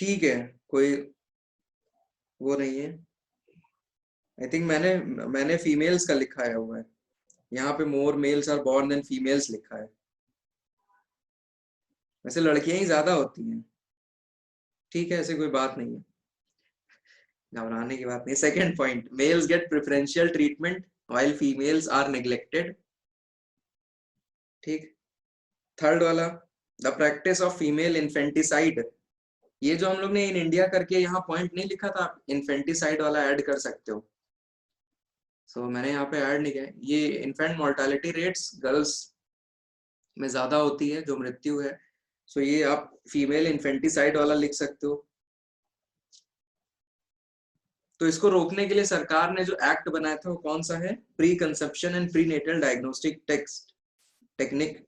ठीक है, कोई वो नहीं है। आई थिंक मैंने फीमेल्स का लिखा है हुआ है यहाँ पे, more males are born than females लिखा है। वैसे लड़कियां ही ज्यादा होती हैं। ठीक है, ऐसे कोई बात नहीं है, घबराने की बात नहीं। Second point, males get preferential treatment while females are neglected. ठीक। थर्ड वाला, the practice of female infanticide. ये जो हम लोग ने इन इंडिया करके यहाँ पॉइंट नहीं लिखा था, इन्फेंटिसाइड वाला ऐड कर सकते हो। सो मैंने यहाँ पे ऐड नहीं किया। ये इन्फेंट मोर्टालिटी रेट्स गर्ल्स में ज्यादा होती है जो मृत्यु है, सो ये आप फीमेल इन्फेंटिसाइड वाला लिख सकते हो। तो इसको रोकने के लिए सरकार ने जो एक्ट बनाया था वो कौन सा है? Pre conception and prenatal diagnostic technique,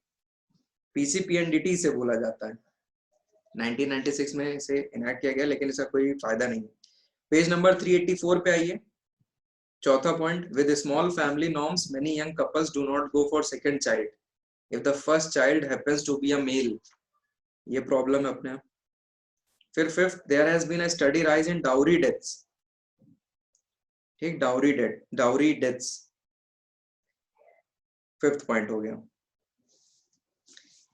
PCPNDT से बोला जाता है। 1996 में इसे इनैक्ट किया गया, लेकिन इसका कोई फायदा नहीं है। पेज नंबर 384 पे आइए। चौथा point, with small family norms many young couples do not go for second child if the first child happens to be a male. ये प्रॉब्लम है अपने आप। फिर fifth, there has been a steady rise in dowry deaths. ठीक, डाउरी डेथ्स फिफ्थ पॉइंट हो गया।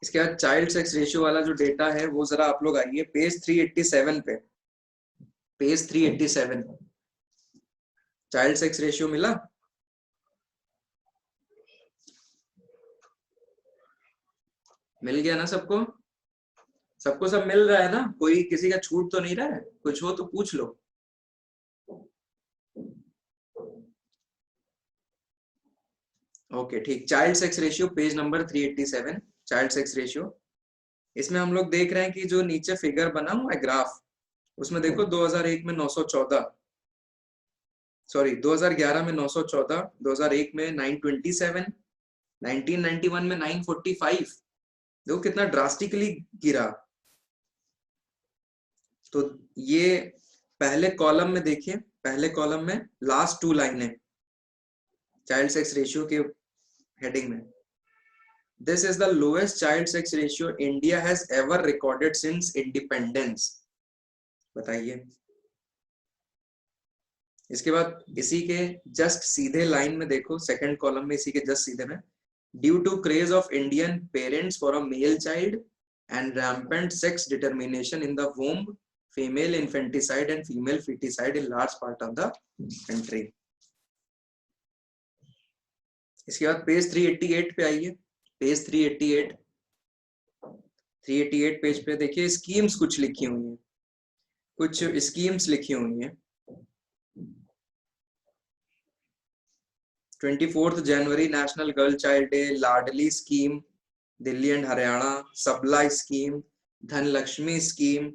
इसके बाद चाइल्ड सेक्स रेशियो वाला जो डेटा है वो जरा आप लोग आइए पेज 387 पे। पेज 387, चाइल्ड सेक्स रेशियो मिला? मिल गया ना सबको? सबको सब मिल रहा है ना? कोई किसी का छूट तो नहीं रहा है? कुछ हो तो पूछ लो। ओके ठीक, child sex ratio page number 387, child sex ratio. इसमें हम लोग देख रहे हैं कि जो नीचे फिगर बना हुआ है ग्राफ, उसमें देखो 2001 में 914, सॉरी 2011 में 914, 2001 में 927, 1991 में 945। देखो कितना ड्रास्टिकली गिरा। तो ये पहले कॉलम में देखिए, पहले कॉलम में लास्ट 2 लाइनें चाइल्ड सेक्स रेशियो के हेडिंग में, this is the lowest child sex ratio India has ever recorded since independence. बताइए। इसके बाद इसी के जस्ट सीधे लाइन में देखो, सेकंड कॉलम में इसी के जस्ट सीधे में, due to craze of Indian parents for a male child and rampant sex determination in the womb, female infanticide and female feticide in large part of the country. इसके बाद पेज 388 पे आइए। पेज 388 पेज पे देखिए स्कीम्स कुछ लिखी हुई हैं, कुछ स्कीम्स लिखी हुई हैं। 24 जनवरी national girl child day, Ladli scheme Delhi and Haryana, Sabla scheme, Dhanlaxmi scheme,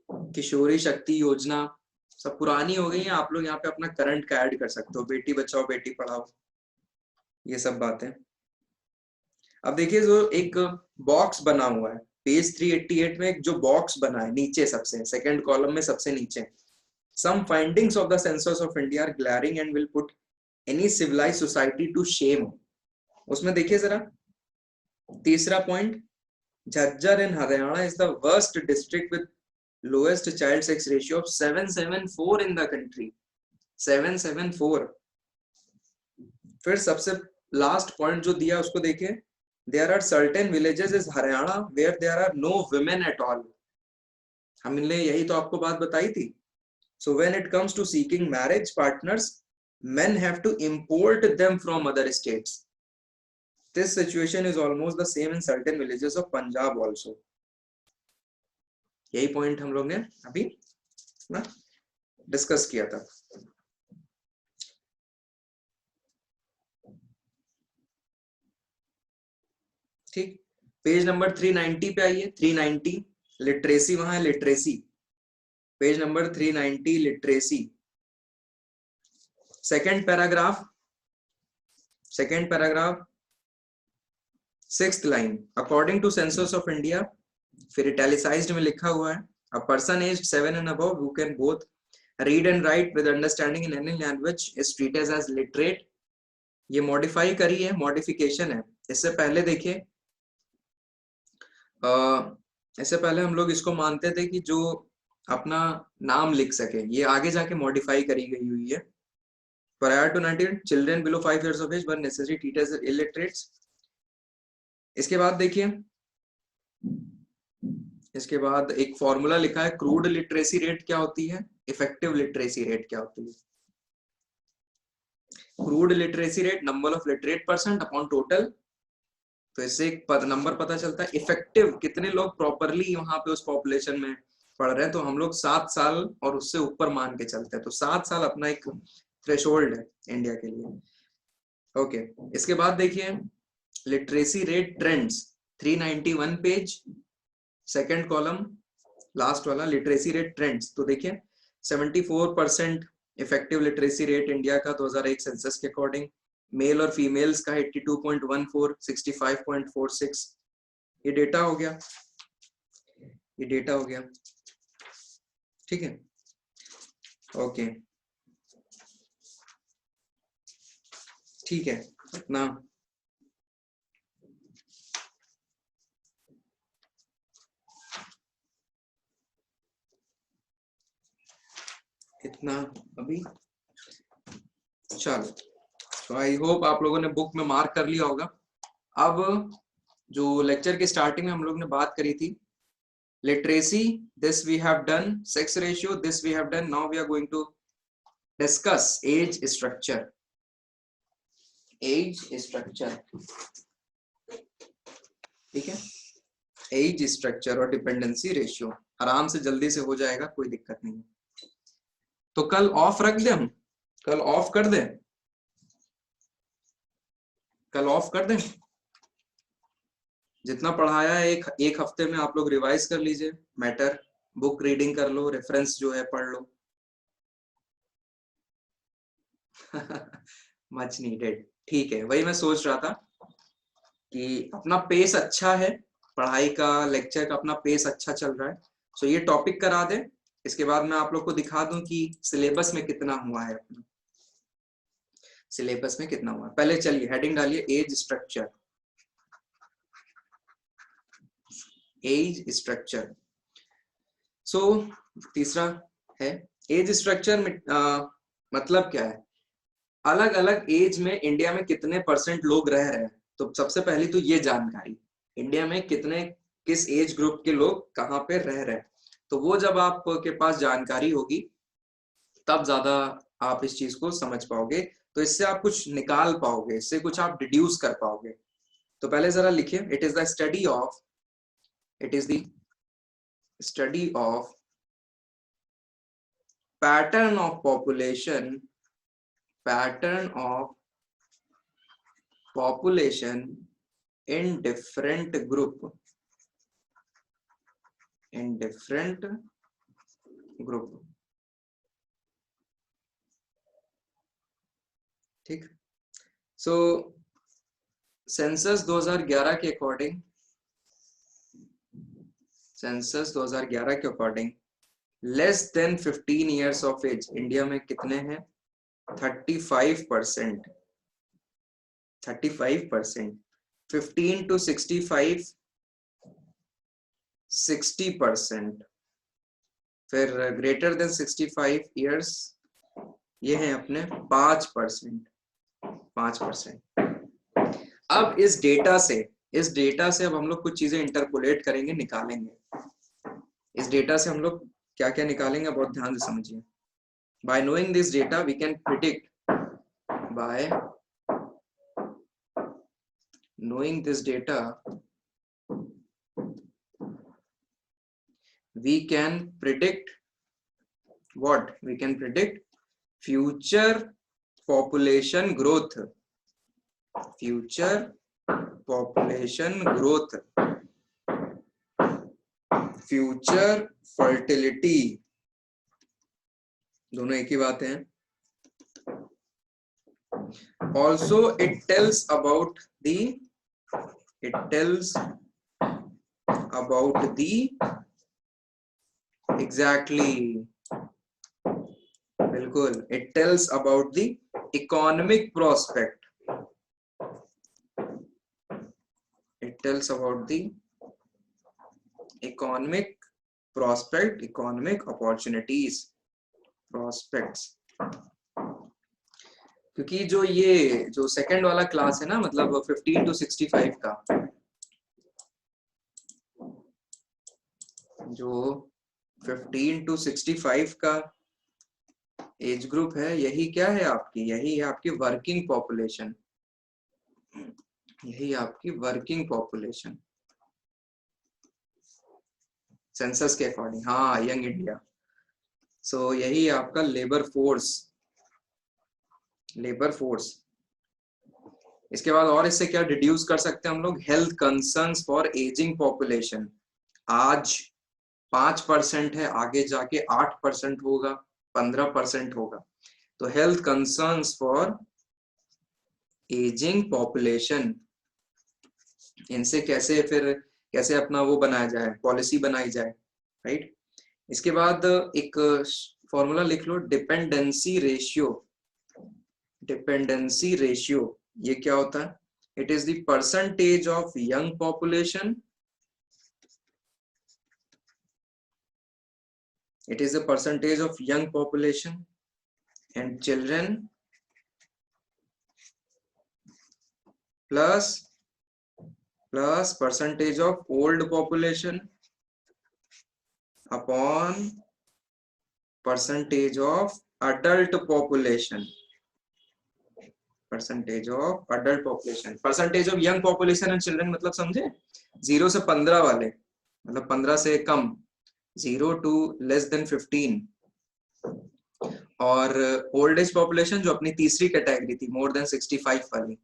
किशोरी शक्ति योजना, सब पुरानी हो गई है। आप लोग यहाँ पे अपना करंट का ऐड कर सकते हो, बेटी बचाओ बेटी पढ़ाओ, ये सब बातें। अब देखिए जो एक बॉक्स बना हुआ है पेज 388 में, एक जो बॉक्स बना है नीचे सबसे सेकंड कॉलम में सबसे नीचे, some findings of the census of India are glaring and will put any civilised society to shame. उसमें देखिए जरा तीसरा point, Jhajjar in Haryana is the worst district with lowest child sex ratio of 774 in the country, 774। फिर सबसे लास्ट पॉइंट जो दिया उसको देखिए, there are certain villages in Haryana where there are no women at all। हमने यही तो आपको बात बताई थी। So when it comes to seeking marriage partners, men have to import them from other states। This situation is almost the same in certain villages of Punjab also। यही पॉइंट हम लोग ने अभी ना डिस्कस किया था। ठीक, पेज नंबर 390 पे आइए। 390 लिटरेसी, वहां है literacy, page number 390 literacy, second paragraph, sixth line, according to census of India, फिर इटैलिसाइज्ड में लिखा हुआ है, a person aged 7 and above who can both read and write with understanding in any language is treated as literate। ये मॉडिफाई करी है, मॉडिफिकेशन है। इससे पहले देखिए इससे पहले हम लोग इसको मानते थे कि जो अपना नाम लिख सके, ये आगे जाके मॉडिफाई करी गई हुई है। Prior to 19, children below 5 years of age were necessary treated as illiterates. इसके बाद देखिए, इसके बाद एक फॉर्मूला लिखा है, क्रूड लिटरेसी रेट क्या होती है, इफेक्टिव लिटरेसी रेट क्या होती है। Crude literacy rate number of literate percent upon total, तो इससे एक नंबर पता चलता है। इफेक्टिव कितने लोग प्रॉपरली वहां पे उस पॉपुलेशन में पढ़ रहे हैं, तो हम लोग 7 साल और उससे ऊपर मान के चलते हैं, तो 7 साल अपना एक थ्रेशोल्ड है इंडिया के लिए। ओके, इसके बाद देखिए literacy rate trends 391 page, second column last वाला, लिटरेसी रेट ट्रेंड्स। तो देखिए 74% इफेक्टिव लिटरेसी रेट इंडिया का 2001 सेंसस के अकॉर्डिंग, मेल और फीमेल्स का 82.14, 65.46। ये डेटा हो गया, ये डेटा हो गया, ठीक है। ओके, ठीक है, इतना इतना अभी। चलो, तो आई होप आप लोगों ने बुक में मार्क कर लिया होगा। अब जो लेक्चर के स्टार्टिंग में हम लोग ने बात करी थी, literacy, this we have done, sex ratio, this we have done, now we are going to discuss age structure. Age structure, ठीक है, एज स्ट्रक्चर और डिपेंडेंसी रेशियो आराम से जल्दी से हो जाएगा, कोई दिक्कत नहीं है। तो कल ऑफ रख दें, हम कल ऑफ कर दें, कल ऑफ कर दें। जितना पढ़ाया है एक हफ्ते में आप लोग रिवाइज कर लीजिए, मैटर, बुक रीडिंग कर लो, रेफरेंस जो है पढ़ लो। मच नीडेड, ठीक है। वही मैं सोच रहा था कि अपना पेस अच्छा है, पढ़ाई का, लेक्चर का अपना पेस अच्छा चल रहा है, तो ये टॉपिक करा दे। इसके बाद मैं आप लोग को दिखा दूं कि सिलेबस में कितना हुआ है, अपना सिलेबस में कितना हुआ है। पहले चलिए हेडिंग डालिए, एज स्ट्रक्चर, एज स्ट्रक्चर। सो तीसरा है एज स्ट्रक्चर में मतलब क्या है, अलग अलग एज में इंडिया में कितने % लोग रह रहे हैं। तो सबसे पहली तो ये जानकारी, इंडिया में कितने, किस एज ग्रुप के लोग कहाँ पे रह रहे हैं, तो वो जब आपके पास जानकारी होगी तब ज्यादा आप इस चीज को समझ पाओगे, तो इससे आप कुछ निकाल पाओगे, इससे कुछ आप डिड्यूस कर पाओगे। तो पहले जरा लिखिए, it is the study of, it is the study of pattern of population, pattern of population in different group, in different group, ठीक। सो सेंसस 2011 के अकॉर्डिंग, सेंसस 2011 के according less than 15 years of age India में कितने हैं, 35%, 35%। 15 to 65 60%, फिर ग्रेटर देन 65 इयर्स ये हैं अपने 5%, 5%। अब इस डेटा से अब हम लोग कुछ चीजें इंटरपोलेट करेंगे, निकालेंगे। इस डेटा से हम लोग क्या क्या निकालेंगे, बहुत ध्यान से समझिए। By knowing this data we can predict, by knowing this data we can predict what, we can predict future population growth, future population growth, future fertility, दोनों एक ही बात है। Also it tells about the, it tells about the, exactly, बिल्कुल, it tells about the economic prospect, it tells about the economic prospect, economic opportunities, prospects. क्योंकि जो ये जो सेकंड वाला क्लास है ना, मतलब 15 to 65 का, जो 15 to 65 का एज ग्रुप है, यही क्या है आपकी, यही है आपकी वर्किंग पॉपुलेशन, यही आपकी वर्किंग पॉपुलेशन सेंसस के अकॉर्डिंग। हाँ, यंग इंडिया। सो यही आपका लेबर फोर्स, लेबर फोर्स। इसके बाद और इससे क्या डिड्यूस कर सकते हैं हम लोग, health concerns for ageing population. आज 5% है, आगे जाके 8% होगा, 15% होगा। तो health concerns for ageing population, इनसे कैसे फिर कैसे अपना वो बनाया जाए, पॉलिसी बनाई जाए, राइट। इसके बाद एक फॉर्मूला लिख लो, डिपेंडेंसी रेशियो। डिपेंडेंसी रेशियो ये क्या होता है, it is the percentage of young population, it is the percentage of young population and children plus percentage of old population upon percentage of adult population, percentage of adult population, percentage of young population and children, मतलब समझे, 0 से 15 वाले, मतलब 15 से कम, 0 to less than 15, और ओल्ड एज पॉपुलेशन जो अपनी तीसरी कैटेगरी थी, मोर देन 65 वाली,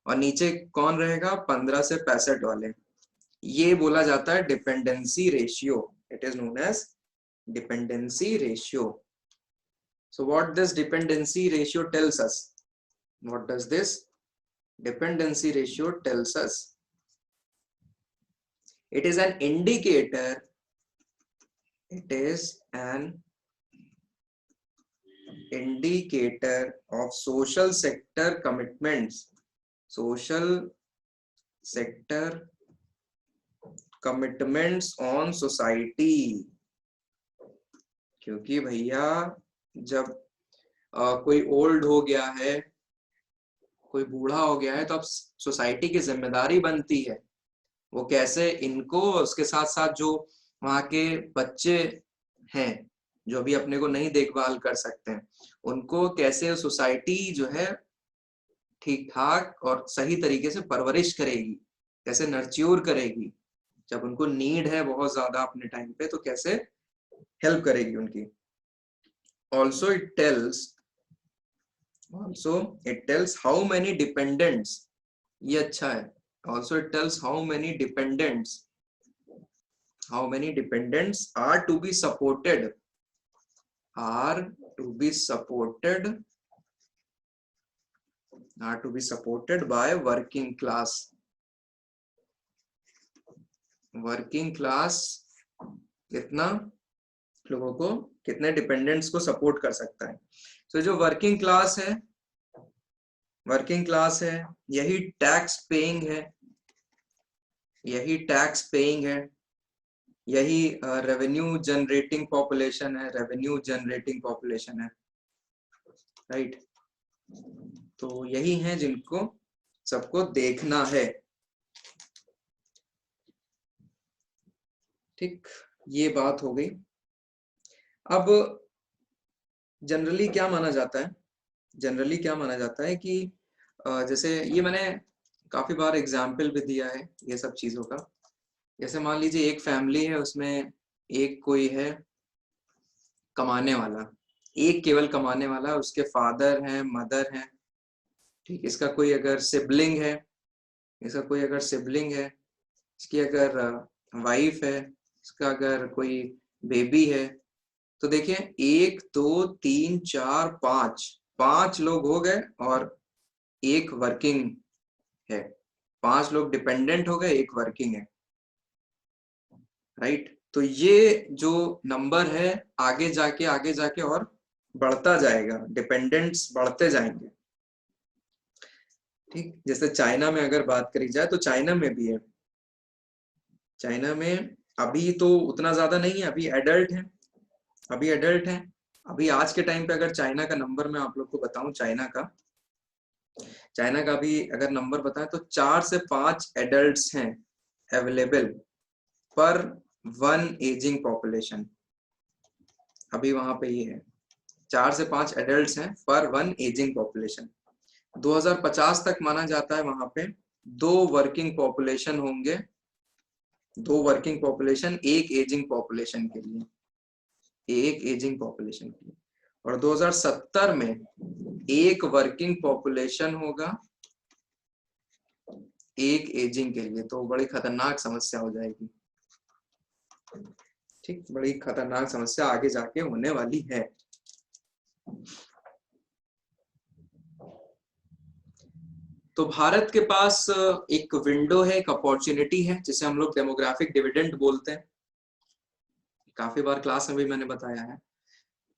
और नीचे कौन रहेगा, 15 से 65 वाले। ये बोला जाता है dependency ratio, it is known as dependency ratio. So what this dependency ratio tells us, what does this dependency ratio tells us, it is an indicator, it is an indicator of social sector commitments, social sector commitments on society। क्योंकि भैया जब कोई ओल्ड हो गया है, कोई बूढ़ा हो गया है, तो अब सोसाइटी की जिम्मेदारी बनती है वो कैसे इनको, उसके साथ साथ जो वहाँ के बच्चे हैं जो भी अपने को नहीं देखभाल कर सकते हैं, उनको कैसे सोसाइटी जो है ठीक ठाक और सही तरीके से परवरिश करेगी, कैसे नर्च्योर करेगी, जब उनको नीड है बहुत ज्यादा अपने टाइम पे, तो कैसे हेल्प करेगी उनकी। Also it tells how many dependents, ये अच्छा है, also it tells how many dependents, how many dependents are to be supported by working class कितना लोगों को, कितने डिपेंडेंट्स को सपोर्ट कर सकता है। तो जो वर्किंग क्लास है यही टैक्स पेइंग है, यही रेवेन्यू जनरेटिंग पॉपुलेशन है, राइट। तो यही है जिनको सबको देखना है, ठीक, ये बात हो गई। अब जनरली क्या माना जाता है कि जैसे ये मैंने काफी बार एग्जाम्पल भी दिया है ये सब चीजों का। जैसे मान लीजिए एक फैमिली है, उसमें एक कोई है कमाने वाला, एक केवल कमाने वाला, उसके फादर हैं, मदर हैं, ठीक। इसका कोई अगर सिबलिंग है, इसकी अगर वाइफ है, इसका अगर कोई बेबी है, तो देखिए 1 2 3 4 5 लोग हो गए और एक वर्किंग है, 5 लोग डिपेंडेंट हो गए, एक वर्किंग है, राइट। तो ये जो नंबर है आगे जाके और बढ़ता जाएगा, डिपेंडेंट्स बढ़ते जाएंगे, ठीक। जैसे चाइना में अगर बात करी जाए तो चाइना में भी है, चाइना में अभी तो उतना ज्यादा नहीं है, अभी एडल्ट है, अभी एडल्ट है। अभी आज के टाइम पे अगर चाइना का नंबर मैं आप लोग को बताऊं, चाइना का भी अगर नंबर बताएं तो 4 से 5 एडल्ट्स हैं अवेलेबल पर 1 एजिंग पॉपुलेशन। अभी वहां पे ये है 4 से 5 एडल्ट्स हैं पर 1 एजिंग पॉपुलेशन। 2050 तक माना जाता है वहां पे 2 वर्किंग पॉपुलेशन होंगे, 2 वर्किंग पॉपुलेशन एक एजिंग पॉपुलेशन के लिए, एक एजिंग पॉपुलेशन के लिए। और 2070 में 1 वर्किंग पॉपुलेशन होगा एक एजिंग के लिए। तो बड़ी खतरनाक समस्या हो जाएगी, ठीक, बड़ी खतरनाक समस्या आगे जाके होने वाली है। तो भारत के पास एक विंडो है, एक अपॉर्चुनिटी है, जिसे हम लोग डेमोग्राफिक डिविडेंड बोलते हैं। काफी बार क्लास में भी मैंने बताया है,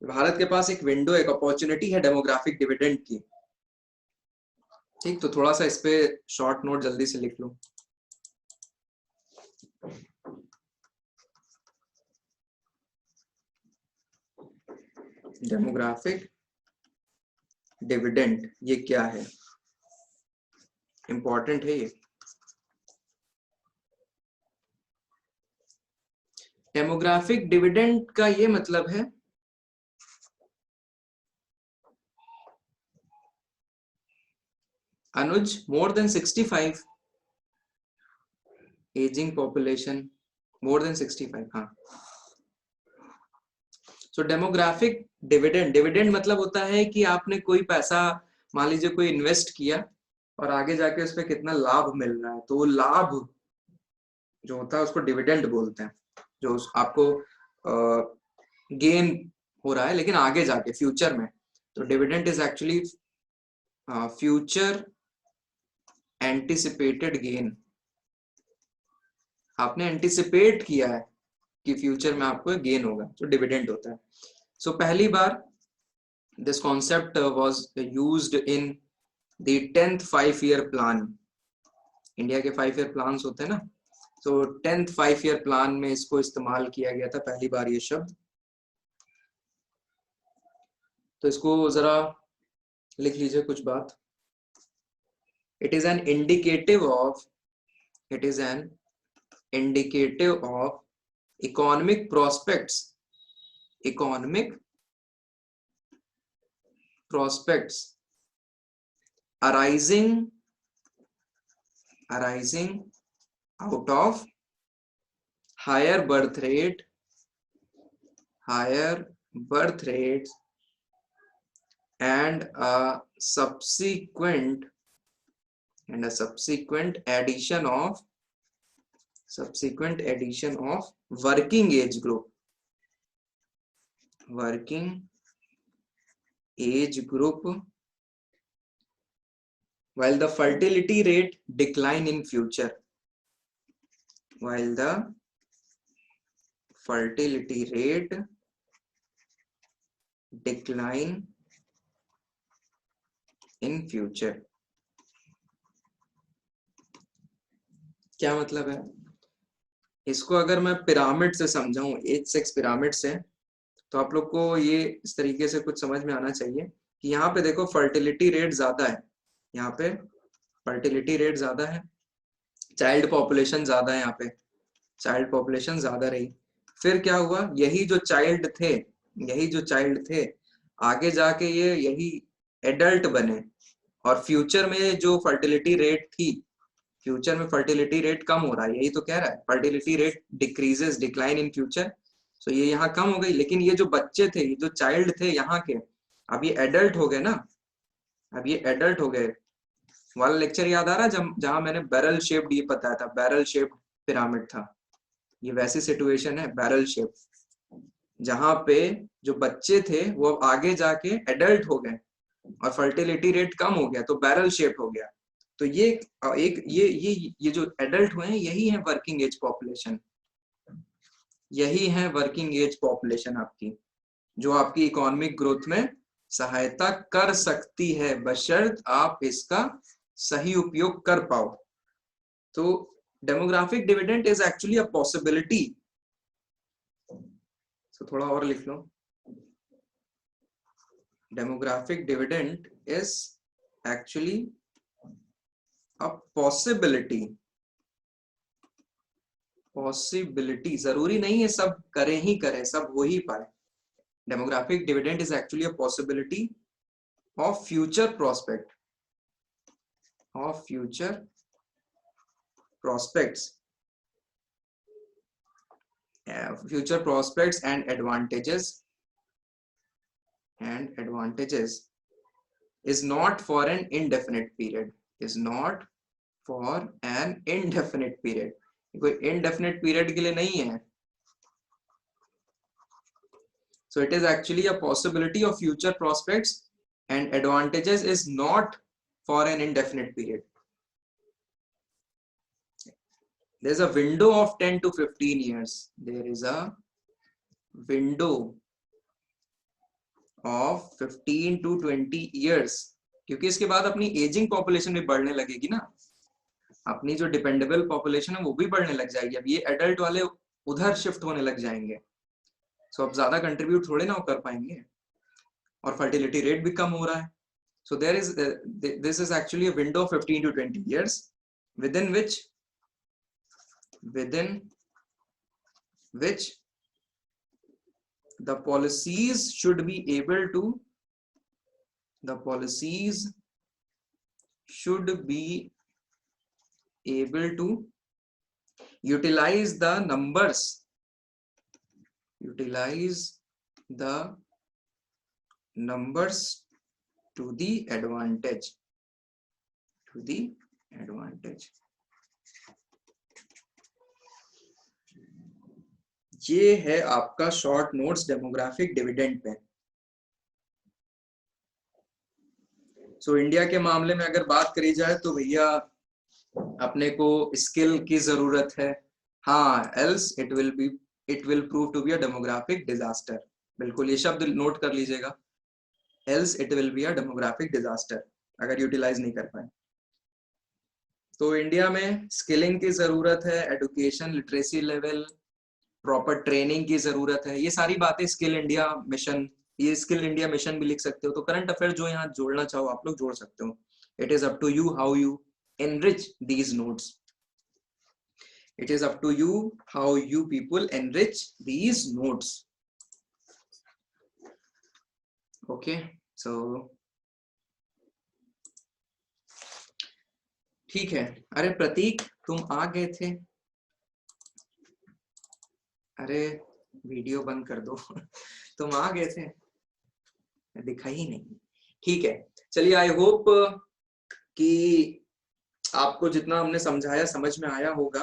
भारत के पास एक विंडो, एक अपॉर्चुनिटी है डेमोग्राफिक डिविडेंड की। ठीक, तो थोड़ा सा इस पे शॉर्ट नोट जल्दी से लिख लो। डेमोग्राफिक डिविडेंड ये क्या है, इंपॉर्टेंट है ये। डेमोग्राफिक डिविडेंड का ये मतलब है Anuj more than 65, ageing population more than 65। हाँ, सो डेमोग्राफिक डिविडेंड, डिविडेंड मतलब होता है कि आपने कोई पैसा मान लीजिए कोई इन्वेस्ट किया और आगे जाके उस पर कितना लाभ मिल रहा है, तो वो लाभ जो होता है उसको डिविडेंड बोलते हैं। जो आपको गेन हो रहा है लेकिन आगे जाके फ्यूचर में, तो dividend is actually future anticipated gain. आपने एंटिसिपेट किया है कि फ्यूचर में आपको गेन होगा, तो डिविडेंड होता है। सो पहली बार this concept was used in the 10th 5-year plan. India के 5-year प्लान्स होते हैं ना, तो 10th 5-year प्लान में इसको इस्तेमाल किया गया था पहली बार ये शब्द। तो इसको जरा लिख लीजिए कुछ बात। It is N indicative of, it is N indicative of economic prospects, economic prospects arising out of higher birth rates and a subsequent addition of working age group, while the fertility rate decline in future, while the fertility rate decline in future। क्या मतलब है इसको अगर मैं पिरामिड से समझाऊं, एज सेक्स पिरामिड से, तो आप लोग को ये इस तरीके से कुछ समझ में आना चाहिए कि यहाँ पे देखो फर्टिलिटी रेट ज्यादा है, यहाँ पे फर्टिलिटी रेट ज्यादा है, चाइल्ड पॉपुलेशन ज्यादा है, यहाँ पे चाइल्ड पॉपुलेशन ज्यादा रही। फिर क्या हुआ, यही जो चाइल्ड थे आगे जाके ये यही एडल्ट बने, और फ्यूचर में जो फर्टिलिटी रेट थी, फ्यूचर में फर्टिलिटी रेट कम हो रहा है, यही तो कह रहा है, fertility rate decreases, decline in future. So ये यहाँ कम हो गई, लेकिन ये जो बच्चे थे, ये जो चाइल्ड थे यहाँ के, अब ये एडल्ट हो गए ना, अब ये एडल्ट हो गए। वाला लेक्चर याद आ रहा है जहां मैंने बैरल शेप्ड ये बताया था, बैरल शेप्ड पिरामिड था, ये वैसी सिचुएशन है बैरल शेप, जहां पे जो बच्चे थे वो अब आगे जाके एडल्ट हो गए और फर्टिलिटी रेट कम हो गया, तो बैरल शेप हो गया। तो ये एक ये जो एडल्ट हुए हैं यही है वर्किंग एज पॉपुलेशन, यही है वर्किंग एज पॉपुलेशन आपकी, जो आपकी इकोनॉमिक ग्रोथ में सहायता कर सकती है, बशर्त आप इसका सही उपयोग कर पाओ। तो demographic dividend is actually a possibility So थोड़ा और लिख लो. Demographic dividend is actually a possibility. Possibility जरूरी नहीं है सब करें ही करें, सब हो ही पाए. Demographic dividend is actually a possibility of future prospect, of future prospects, future prospects and advantages is not for an indefinite period, is not for an indefinite period. कोई indefinite period के लिए नहीं है. So it is actually a possibility of future prospects and advantages is not for an indefinite period. There's a window of 10 to 15 years. There is a window of 15 to 20 years. क्योंकि इसके बाद अपनी एजिंग पॉपुलेशन भी बढ़ने लगेगी ना, अपनी जो डिपेंडेबल पॉपुलेशन है वो भी बढ़ने लग जाएगी. अब ये एडल्ट वाले उधर शिफ्ट होने लग जाएंगे. सो अब ज्यादा कंट्रीब्यूट थोड़े ना कर पाएंगे और फर्टिलिटी रेट भी कम हो रहा है. So this is actually a window of 15 to 20 years within which the policies should be able to utilize the numbers to the advantage. ये है आपका short notes demographic dividend pay. So India के मामले में अगर बात करी जाए तो भैया अपने को स्किल की जरूरत है. हाँ, else it will prove to be a demographic disaster. बिल्कुल ये शब्द नोट कर लीजिएगा. Else it will be a demographic disaster अगर यूटिलाइज नहीं कर पाए. तो इंडिया में स्किलिंग की जरूरत है, education literacy level, proper training की जरूरत है. ये सारी बातें स्किल इंडिया मिशन, ये स्किल इंडिया मिशन भी लिख सकते हो. तो करंट अफेयर जो यहाँ जोड़ना चाहो आप लोग जोड़ सकते हो. It is up to you how you enrich these notes. It is up to you how you people enrich these notes. Okay, so ठीक है. अरे प्रतीक तुम आ गए थे. अरे वीडियो बंद कर दो. तुम आ गए थे, दिखा ही नहीं. ठीक है, चलिए. आई होप कि आपको जितना हमने समझाया समझ में आया होगा.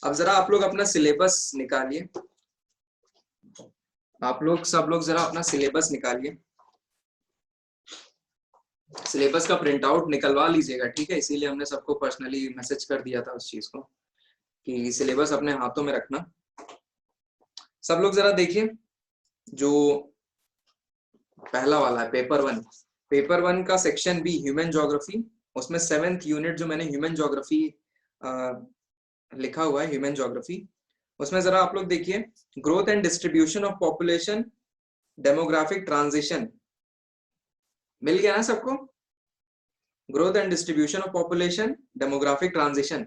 अब जरा आप लोग अपना सिलेबस निकालिए. आप लोग सब लोग जरा अपना सिलेबस निकालिए. सिलेबस का प्रिंट आउट निकलवा लीजिएगा, ठीक है. इसीलिए हमने सबको पर्सनली मैसेज कर दिया था उस चीज को कि सिलेबस अपने हाथों में रखना. सब लोग जरा देखिए जो पहला वाला है पेपर वन का सेक्शन बी ह्यूमन ज्योग्राफी. उसमें 7th यूनिट जो मैंने ह्यूमन ज्योग्राफी लिखा हुआ है, ह्यूमन ज्योग्राफी, उसमें जरा आप लोग देखिए growth and distribution of population, demographic transition. मिल गया ना सबको? Growth and distribution of population, demographic transition.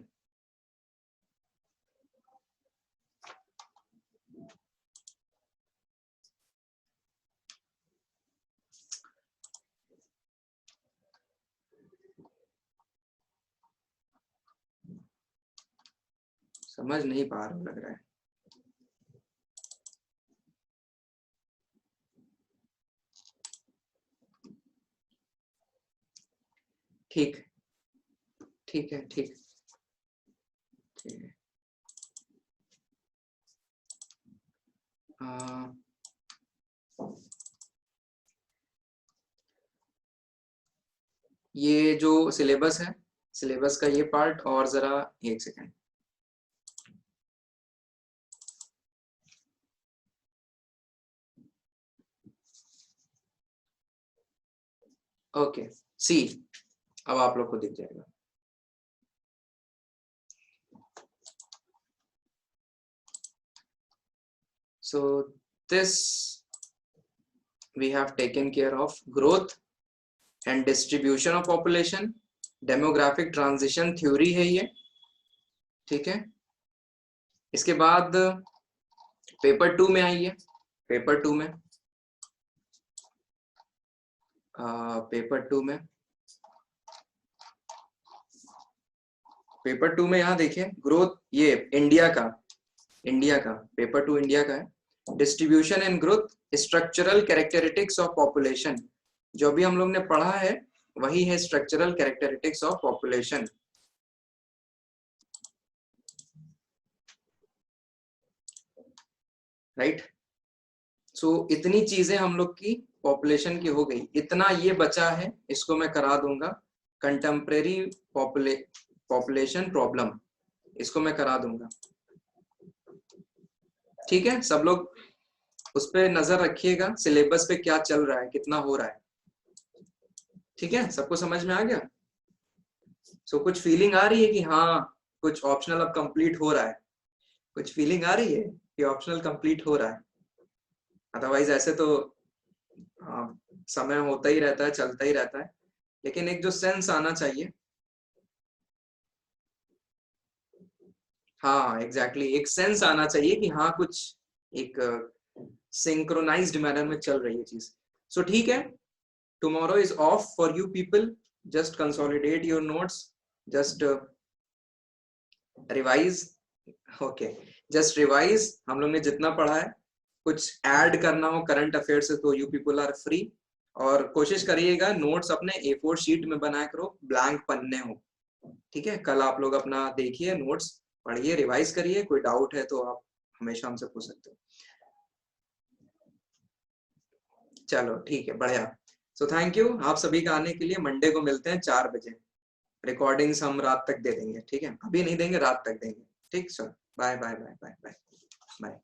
समझ नहीं पा रहा लग रहा है. ठीक ठीक है. ठीक है. ये जो सिलेबस है, सिलेबस का ये पार्ट, और जरा एक सेकेंड. ओके, सी अब आप लोग को दिख जाएगा. सो this we have taken care of growth and distribution of population, demographic transition theory है ये, ठीक है। इसके बाद पेपर 2 में आइए। पेपर 2 में पेपर 2 में यहाँ देखिए ग्रोथ, ये इंडिया का पेपर 2 इंडिया का है। Distribution and growth, structural characteristics of population, जो भी हम लोग ने पढ़ा है वही है structural characteristics of population. Right, so इतनी चीजें हम लोग की पॉपुलेशन की हो गई। इतना ये बचा है, इसको मैं करा दूंगा कंटेम्परेरी पॉपुलेशन प्रॉब्लम, इसको मैं करा दूंगा, ठीक है। सब लोग उस पे नजर रखिएगा, सिलेबस पे क्या चल रहा है, कितना हो रहा है, ठीक है। सबको समझ में आ गया? सो कुछ फीलिंग आ रही है कि हाँ कुछ ऑप्शनल अब कंप्लीट हो रहा है? कुछ फीलिंग आ रही है कि ऑप्शनल कंप्लीट हो रहा है? अदरवाइज ऐसे तो समय होता ही रहता है, चलता ही रहता है, लेकिन एक जो सेंस आना चाहिए। हाँ एग्जैक्टली, एक सेंस आना चाहिए कि हाँ कुछ एक सिंक्रोनाइज्ड मैनर में चल रही है चीज। सो ठीक है, tomorrow is of for you people, just consolidate your notes, just revise, okay just revise. हम लोग ने जितना पढ़ा है, कुछ ऐड करना हो करंट अफेयर से तो यू पीपल आर फ्री, और कोशिश करिएगा नोट्स अपने A4 शीट में बनाया करो, ब्लैंक पन्ने हो, ठीक है। कल आप लोग अपना देखिए, नोट्स पढ़िए, रिवाइज करिए, कोई डाउट है तो आप हमेशा हमसे पूछ सकते हो। चलो ठीक है, बढ़िया। सो थैंक यू आप सभी का आने के लिए। मंडे को मिलते हैं 4 बजे। रिकॉर्डिंग्स हम रात तक दे देंगे, ठीक है, अभी नहीं देंगे, रात तक देंगे, ठीक। So bye bye bye bye bye bye.